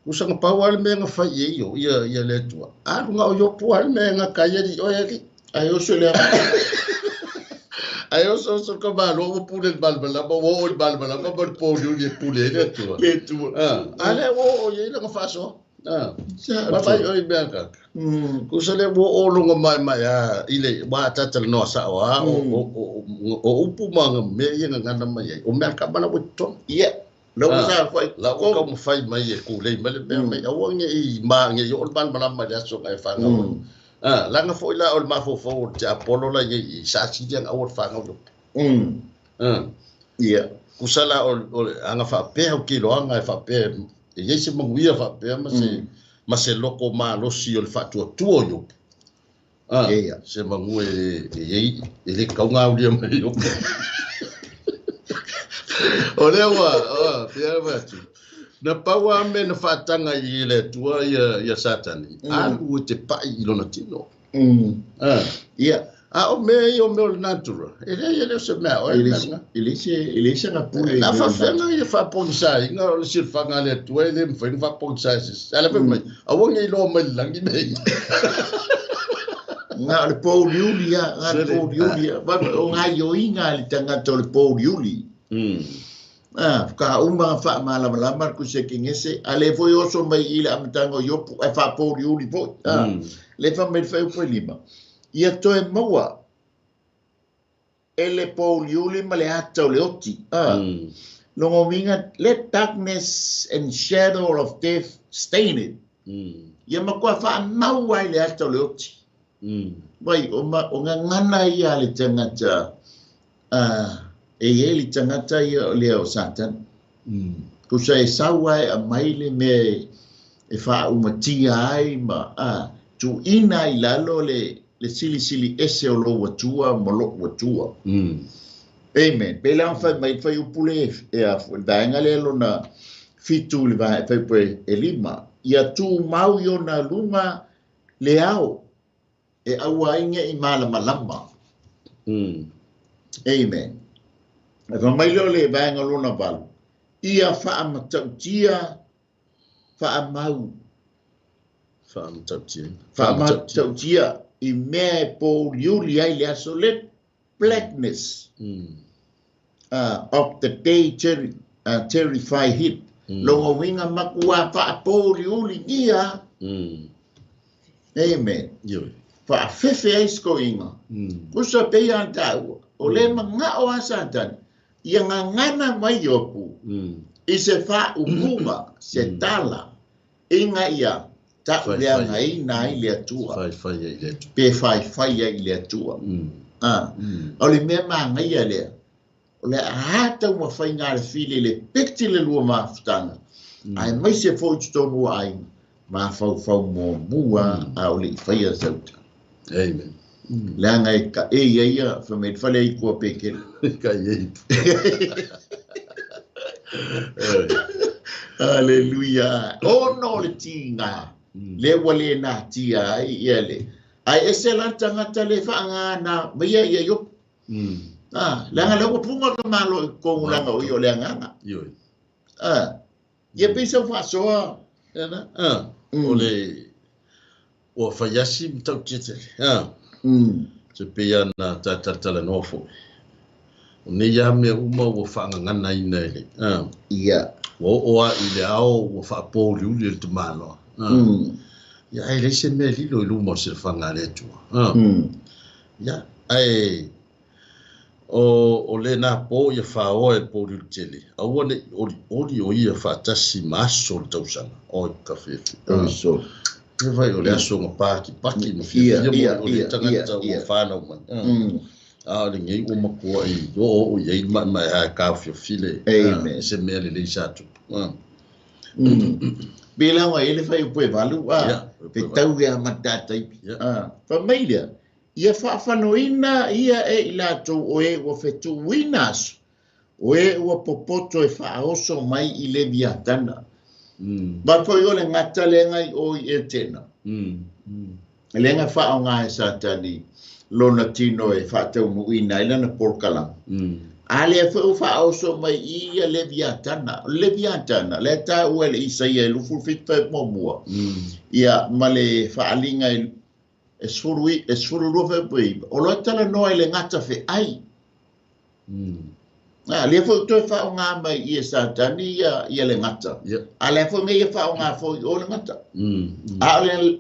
usanga pawal me nga fa ye yo ya le tua nga o yo pual me nga ka ye o ye ayo so le ayo so ko ba lo pule balbala ba wo balbala ba po yo ye pule le tua ale wo ye nga fa so ba ba yo be ka ku so le wo lo nga mai ile ba tatal no sa wa o upu manga me ye nga na mai o me ka bana wo to lo sa foi la ko mo fai mai e ku le mele be mai o nge I ma nge yo ban bana ma ya so ai fa nga la nga foi la o Mafaufau ja polo la ye sa si dia o fa nga yo ku sala o anga fa pe o ki lo anga fa pe ye se mo wi fa pe ma se loko ma lo si o fa tu yo se mo ngwe ye le ka nga o dia mai yo ole wa pia watu na pawa me na fatanga ile tua ya satani alu te pai lona tino o me yo me natural ele se me o ele se na pule na fa fenga ye fa ponsai nga o se fa nga le tua ele me fa ponsai ala pe mai a wonga I lo me langi me nga le po yulia ba o nga yo inga le tanga to le po yuli ka uma fa malama ku se kingese ale foi oso mai ile amtango yo fa po yuli po le fa me fa po lima ia to e moa ele po yuli male ato le oti longo minga let darkness and shadow of death stain it ia makwa fa maua ile ato le oti mai o nga ngana ia le tangata ele tangata ia le o satan ku sai sawa a maile me e fa umatia ai ma tu ina I lalo le sili ese o lo watua mo lo watua amen pela fa mai fa upule e a danga le lo na fitu le va fa pe elima ia tu mau yo na luma le ao e awa inge I mala malama amen e fa mai le vanga lo na val ia fa amatautia fa amau fa amatautia I me po yuli ai le asolet blackness of the day terrify hit longo winga makua fa po yuli ia amen fa fefe ai skoinga kusa pe anta o le manga o asatan ia ngana mai Iopu I se fa ukuma se tala inga ia ta lea ngai nai le atua pe faia I le atua o le mea maa ngai a lea o le ahata ua fai ngā le fili le pekti le lua maafutanga ai mai se fo tonu ai Mafaufau muamua a o le faia zauta amen lea ngai ka ia fa me fale I kua pekele ka ye Hallelujah. Oh no le tinga. Le wale na tia ai ele. Ai esela tangata le fanga na mia ia yo. Langa le punga ka malo ko langa o yo langa. Yo. Ye pisa fa so. Ena. Ole o fayasi mtau tete. Se pia na tala nofo. Ni ya me uma wo fa ngana ina ile. Ia. O ile ao wo fa po lu le te malo. Ya ile se me lilo lu mo se fa ngale tu. Ya ai o le na po ia fa o e po lu tele. A wone o ia fa tasi maso tau sana. O kafe. So. Te vai o le aso nga paki no fia mo o le tangata o whanau man. Le ngai o makua i o iei mai ha ka file. Se mea le lei satu. Bila wa ele fai upoe valu pe tau ia matata ipi. Pa mailia, ia whaafanoina ia e ila tau oe o fetu winas. Oe o popoto e whaaoso mai i le viatana. Ba po yo le ngata le ngai o e tena. Le nga fa nga sa tani lona tino e fa te mu ina ila na porkala. Ale fa oso mai ia le viatana le ta o le isa ia lu fulfita muamua. Ia male fa alinga e suru ro fe pe o lo tala no le ngata fe ai. Le fo to fa nga mai ia sa tani ia le ngata. Ale fo me fa nga fo o le ngata.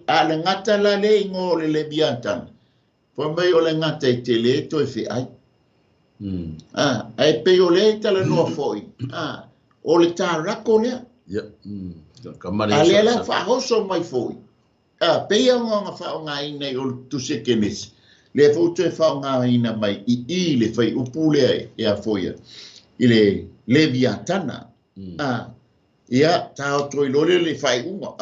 Ale ngata la le ngo le biatan. Fo me o le ngata e tele to fe ai. Ai pe o le tala no foi. O le ta rako le. Ale la fa hoso mai foi. Pe o nga fa nga ina o tu se kenis. Le fo to fa nga ina mai I le fai upule e foi. Ile le viatana. Ia tau toi lole le fai uma.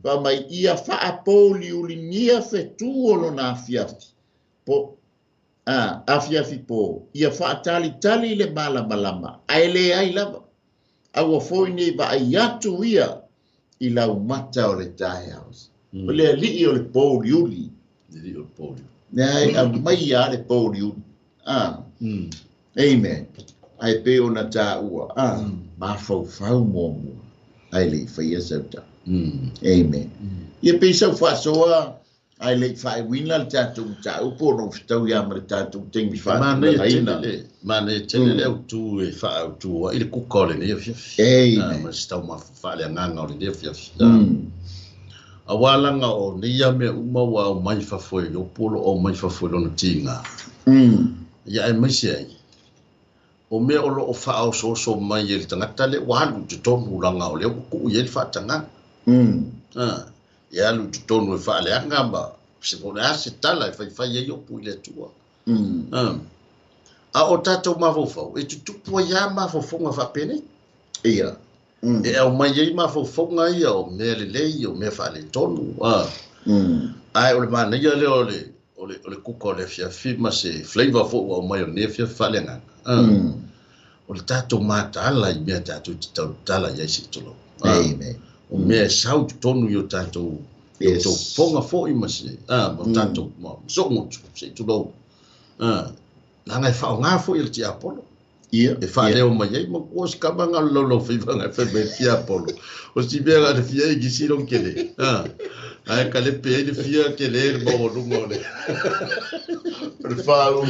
Pa mai ia fa apoli ulinia fetu o na afiafi. Po afiafi po. Ia fa tali le malama. Aile ai lava. Awa foi ni ba aiatu ia. Ila umata o le tai house. Le li o le poli uli. Li o le poli. Nei a mai ia le poli uli. Amen. Ai pe ona ta ua. Mafaufau muamua. Ai le faia sauta. Amen. Ia pe sau fasoa. Ai le fai wina le tatou Iopu no fitau ia ma le tatou tengi fa. Mana tele le tu e fa tu ile kukole ne fia. Ma sta ma fa le nganga o le fia. Awalanga o ni ia me uma wa o mai fa foi o polo o mai fa foi lona tinga. Ia e mai sei. O me o lo fa o so mai ele tangata le walu te tonu langa o le ku ye fa tanga. Ia lu te tonu fa le ngamba se bona se tala fa ye yo pu le tua. A o tato Mafaufau e tu po ya Mafaufau fa pene. Ia. E o mai ye Mafaufau ia o me le o me fa le tonu. Ai o le mana ia le o le kuko le fia firma se flavor fo o mai o ne fia fa le nga. O le tato matala i mea tato tala ia si tolo. Amen. O mea sau tonu yo tato yo fonga fo i masi. Mo tato so motu se tolo. Nanga e whao ngā fo i le ti Apollo. E wha leo mai ei, ma kua si kamanga lolo whiwanga e wheme ti Apollo. O si mea ngā le fia i gisiro kele. Ai ka le pe le fia kele le mo runga o le. Le whao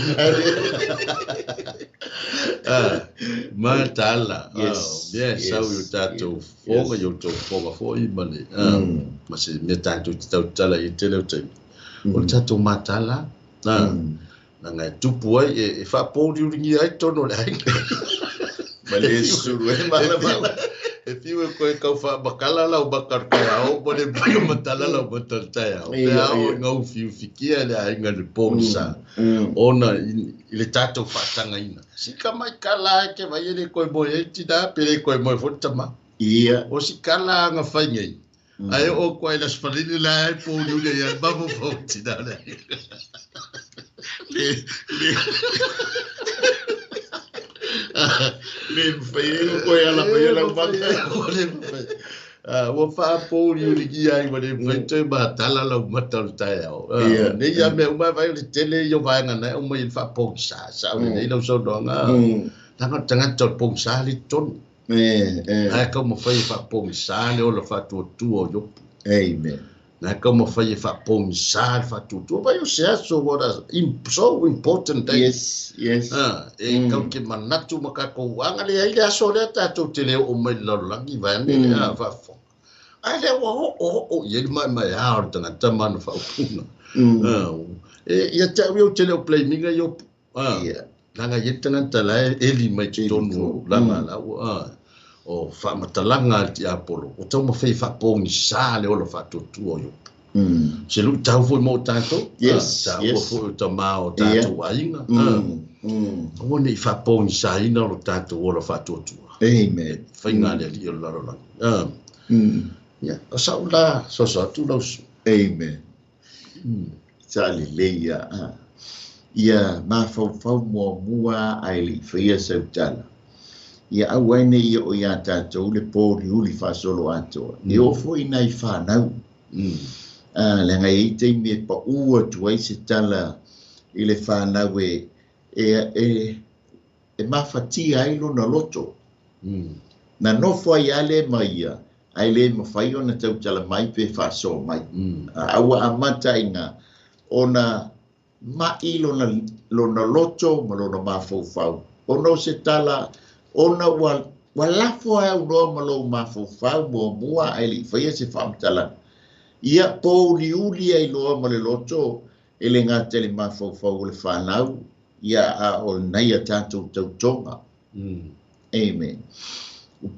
Ma tala. Mea sau yo tato fonga yo tau fonga fo i mane. Ma se mea tato tau tala i tele o taimi. O le tato ma tala. Nanga tupu ai e fa pōri uringi ai tono le ai. Male suru e mala. E fiu e koe kau wha makala lau bakar kai au, mo le pio matala lau matal tai au. Pe au ngau fiu fikia le ai ngā le pōsa. Ona i le tātou whatanga ina. Sika mai kala ke vai ele koe moe e tina, pere koe moe fotama. Ia. O si kala anga whai ngai. Ai o koe las palini la ai pōri uringi ai Mafaufau tina le. Le fai ko ya la fai la bata o fa po ri ri ai mo le fai te ba tala la mata tai au ne ya me uma vai le tele yo vai ngana o mo fa po sa ne lo so do nga tanga to po sa li ton ai ko mo fai fa po sa le o lo fa tu o yo. Amen. na ka mo fai fa pong sa fa tu tu ba yo se so what so important day. Yes, yes. E ka ke manatu maka ko anga le ai so le ta tu te le o mai lo langi va ni fa fo. Ai le o ye mai ha ta na ta man fa puna. Ya ta yo te le play minga yo langa ye tanga tala eli mai tonu langa la o fa matalanga ti apolo o tau mo fei fa pong sa le o fa tu o yo se lu tau fo mo tanto ta o fo ta ma o tanto ainga o ni fa pong sa ina o tanto o fa tu amen fainga le li o la ya o sa ula so tu los amen sali leia ia Mafaufau muamua ai li 𝚜𝚑𝚙𝚎𝚘𝚢 ia auaine ia o ia tātou le pōri uli whasolo atoa. Ni ofo i nei whanau. Le ngai i te me pa ua tuai se tala i le whanau e mawhati ai lona loto. Na nofo ai ale mai ia, ai le mawhai o na tau tala mai pe whaso mai. Aua amata inga ona mai lona loto ma lona Mafaufau. Ono se tala ona walafo au no malo Mafaufau muamua ai li faia se whamtala. Ia pōri uli ai loa ma le loto e le ngata le Mafaufau le whanau. Ia a o nei a tātou tautonga. Amen.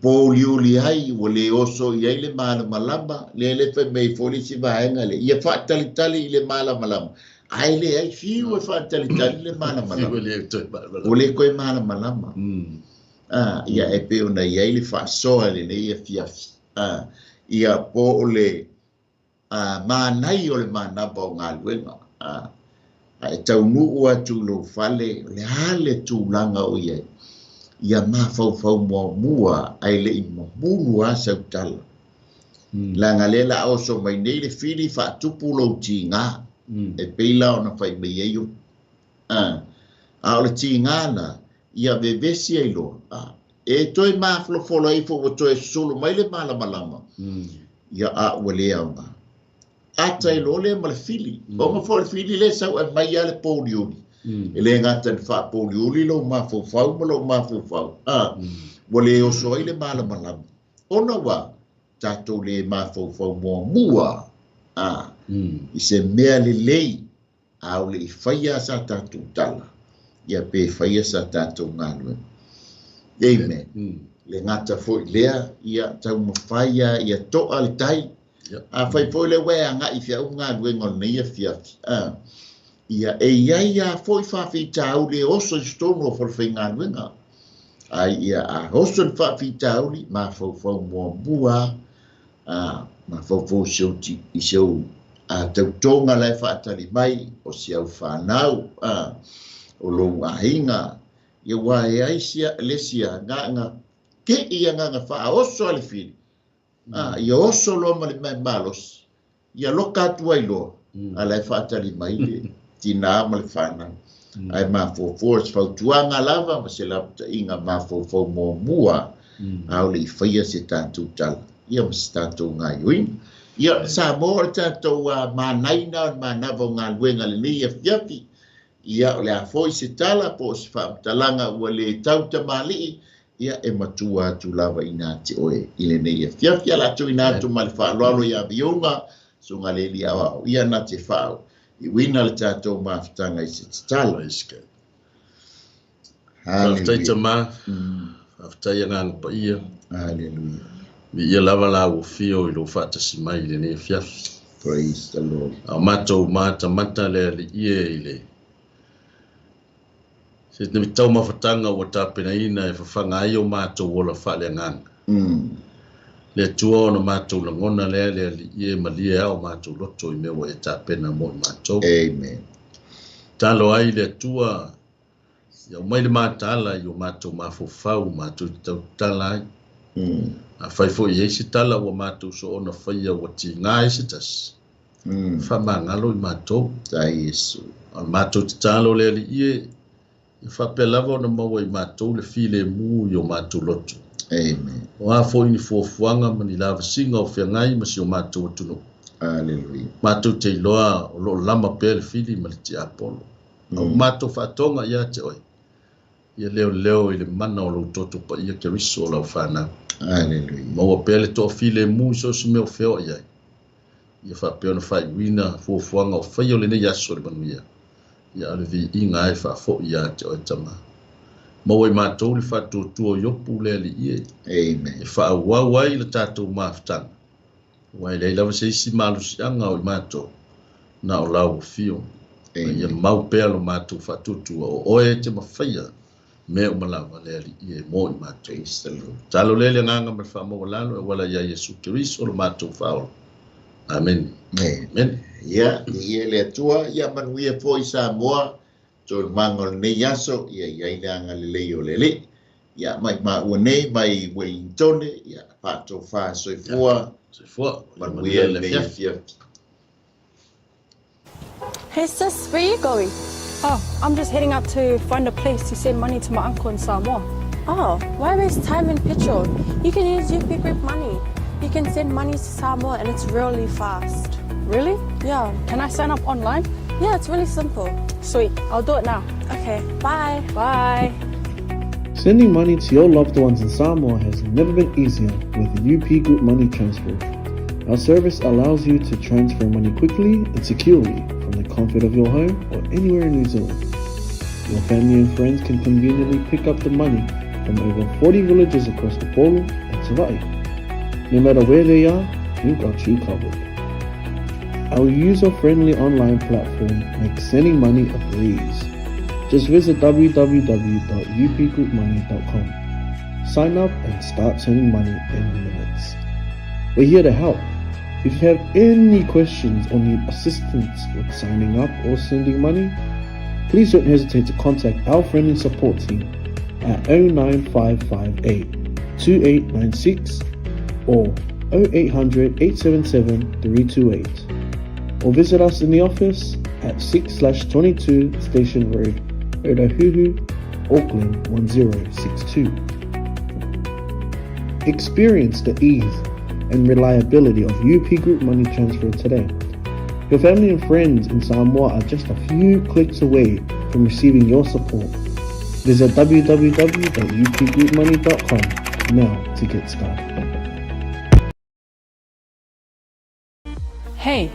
Pōri uli ai o le oso i ai le malama le whai mei foli si vaenga le. Ia whaatalitali i le malama. Ai le ai fiu e whaatalitali le malama. O le koe malama. Ia e pe ona ia le whaasoa le nei e fiafi. Ia po o le MANAI o le MANAVA o GALUEGA. E taunu ua tu lo fale, le hale tu langa o ia. Ia Mafaufau muamua ai le imabulu a sautala. Langa le la oso mai nei le fili whaatupu lo ti ngā. E peila o na whai mei eio. A o le ti ngā na, ia vevesi ai loa. E toi maflofolo ai fo o toi solo mai le malama. Ia a ua le au ngā. Ata i lo le ma le fili. O ma fo le fili le sau e mai a le pōlioli. E le ngata ni wha pōlioli lo Mafaufau ma lo Mafaufau. Wa le oso ai le malama. Ona wa, tātou le Mafaufau muamua. I se mea le lei. Au le i faia sa tātou tala. Ia pe faia sa tātou ngālue. Amen. Le ngata fo i lea, ia tau mawhaia, ia toa le tai. A whai fo le wea ngā i whiau ngālue ngon nei a fiafi. Ia e ia fo i whawhi tāu le oso i stono o whai ngālue ngā. Ia a oso i whawhi tāu li, Mafaufau muamua, Mafaufau i siau tautonga lai whaatari mai, o siau whanau, o lo ahinga, ia wae aisia lesia ngā ke ia ngā wha oso ale whiri. Ia oso lo ma le mai malos, ia loka atua i loa, a lai whaatari mai le, tina ma le whanau. Ai Mafaufau es whautuanga lava, ma se lapta inga Mafaufau muamua, au le i whaia se tātou tala, ia ma se tātou ngā iuin. Ia sa mo le tātou MANAI na MANAVA o GALUEGA le nei a fiafi. Ia o le a foi se tala po se whaamtalanga ua le tau tamali. Ia e matua atu lava i nā te oe i le nei a fiafi. Ala atu i nā tu ma le whaaloalo i a vionga. So ngā le li awa ia nā te whao. I wina le tātou mawhitanga i se tala. Whaftaita mā. Whaftaia ngā ngapa ia. Hallelujah. Ia lava la o fio i lo whaatasi mai le ne fiafi. Praise the Lord. A matou mata le ie i le. Se te mitau mawhatanga o tāpena ina e whawhanga ai o matou ola whale nganga. Le tua o na matou langona le ie malie au matou loto i mewa e tāpena mo i matou. Amen. Talo ai le tua, ia mai le mātala i o matou Mafaufau, matou tau tala ai. A whai fo i eisi tala wa mātou so ona whaia wa ti ngā eisi tas. Whamangalo i mātou. Ta Yesu. A mātou te talo le ali ie. I whapelava ona maua i mātou le file mu i o mātou loto. Amen. O a fo ini fuafuanga mani lava singa o whiangai masi o mātou atuno. Hallelujah. Mātou te iloa o lo lama pēle whiri ma le te apolo. Au mātou whātonga ia te oi. Ia leo i le mana o lo toto pa ia ke riso o lau whānau. Hallelujah. Maua pēle tō while mu so se meo whio iai. Ia whapeo na whai wina fuafuanga o whai o le nei aso le manuia. Ia ale vi inga e whafo ia te oi tama. Maua i mātou le whātua Iopu le ali ie. Amen. E whāuawai le tātou māwhtanga. Wai lei lawa se isi malusianga o i mātou. Na o lau fio. Ia mau pēa lo mātou whatutu o oe te mawhaia. Me o malawa le ali ie mo i mātou. Talo lele nganga me whamoa lalo e wala ia Yesu Kiriso lo mātou whaolo. Amen. Amen. Ia, ia le atua, ia manuia fo i Samoa. So mangol ne yaso, ia ina ngale leo lele. Ia mai ua nei, mai Wellington, ia pato wha soifua. Manuia le fia. Hey sis, where are you going? Oh, I'm just heading out to find a place to send money to my uncle in Samoa. Oh, why waste time and petrol? You can use UP Group Money. You can send money to Samoa and it's really fast. Really? Yeah. Can I sign up online? Yeah, it's really simple. Sweet, I'll do it now. Okay, bye. Bye. Sending money to your loved ones in Samoa has never been easier with UP Group Money Transfer. Our service allows you to transfer money quickly and securely from the comfort of your home or anywhere in New Zealand. Your family and friends can conveniently pick up the money from over 40 villages across the Polo and 𝚟𝚑𝚍𝚎. No matter where they are, we've got you covered. Our user-friendly online platform makes sending money a breeze. Just visit www.upgroupmoney.com. Sign up and start sending money in minutes. We're here to help. If you have any questions or need assistance with signing up or sending money, please don't hesitate to contact our friendly support team at 09558 2896 or 0800 877 328. Or visit us in the office at 6/22 Station Road, Ōtahuhu, Auckland 1062. Experience the ease and reliability of UP Group Money Transfer today. Your family and friends in Samoa are just a few clicks away from receiving your support. Visit www.upgroupmoney.com now to get started. Hey,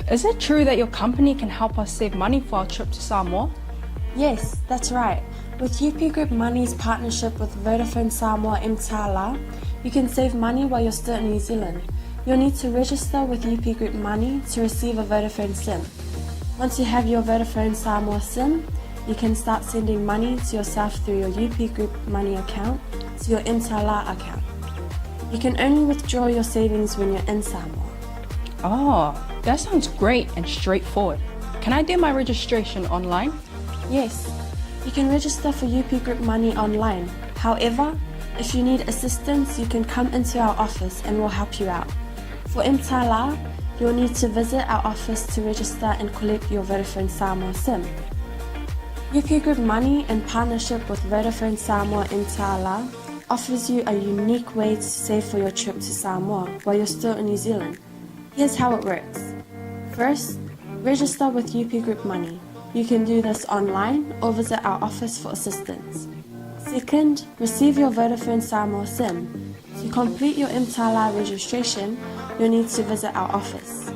is it true that your company can help us save money for our trip to Samoa? Yes, that's right. With UP Group Money's partnership with Vodafone Samoa tala, you can save money while you're still in New Zealand. You'll need to register with UP Group Money to receive a Vodafone SIM. Once you have your Vodafone Samoa SIM, you can start sending money to yourself through your UP Group Money account to your tala account. You can only withdraw your savings when you're in Samoa. Oh, that sounds great and straightforward. Can I do my registration online? Yes, you can register for UP Group Money online. However, if you need assistance, you can come into our office and we'll help you out. For tala, you'll need to visit our office to register and collect your Vodafone Samoa SIM. UP Group Money, in partnership with Vodafone Samoa tala, offers you a unique way to save for your trip to Samoa while you're still in New Zealand. Here's how it works. First, register with UP Group Money. You can do this online or visit our office for assistance. Second, receive your Vodafone Samoa SIM. To complete your tala registration, you'll need to visit our office.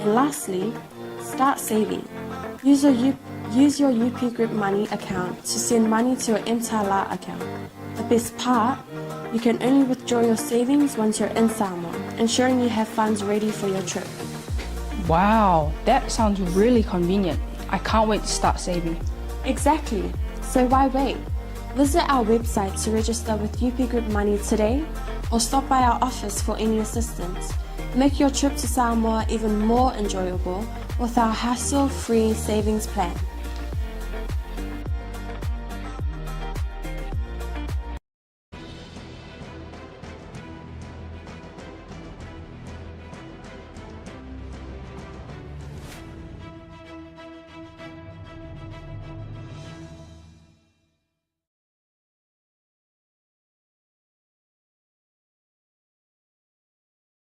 And lastly, start saving. Use your UP Group Money account to send money to your tala account. The best part, you can only withdraw your savings once you're in Samoa, ensuring you have funds ready for your trip. Wow, that sounds really convenient. I can't wait to start saving. Exactly. So why wait? Visit our website to register with UP Group Money today or stop by our office for any assistance. Make your trip to Samoa even more enjoyable with our hassle-free savings plan.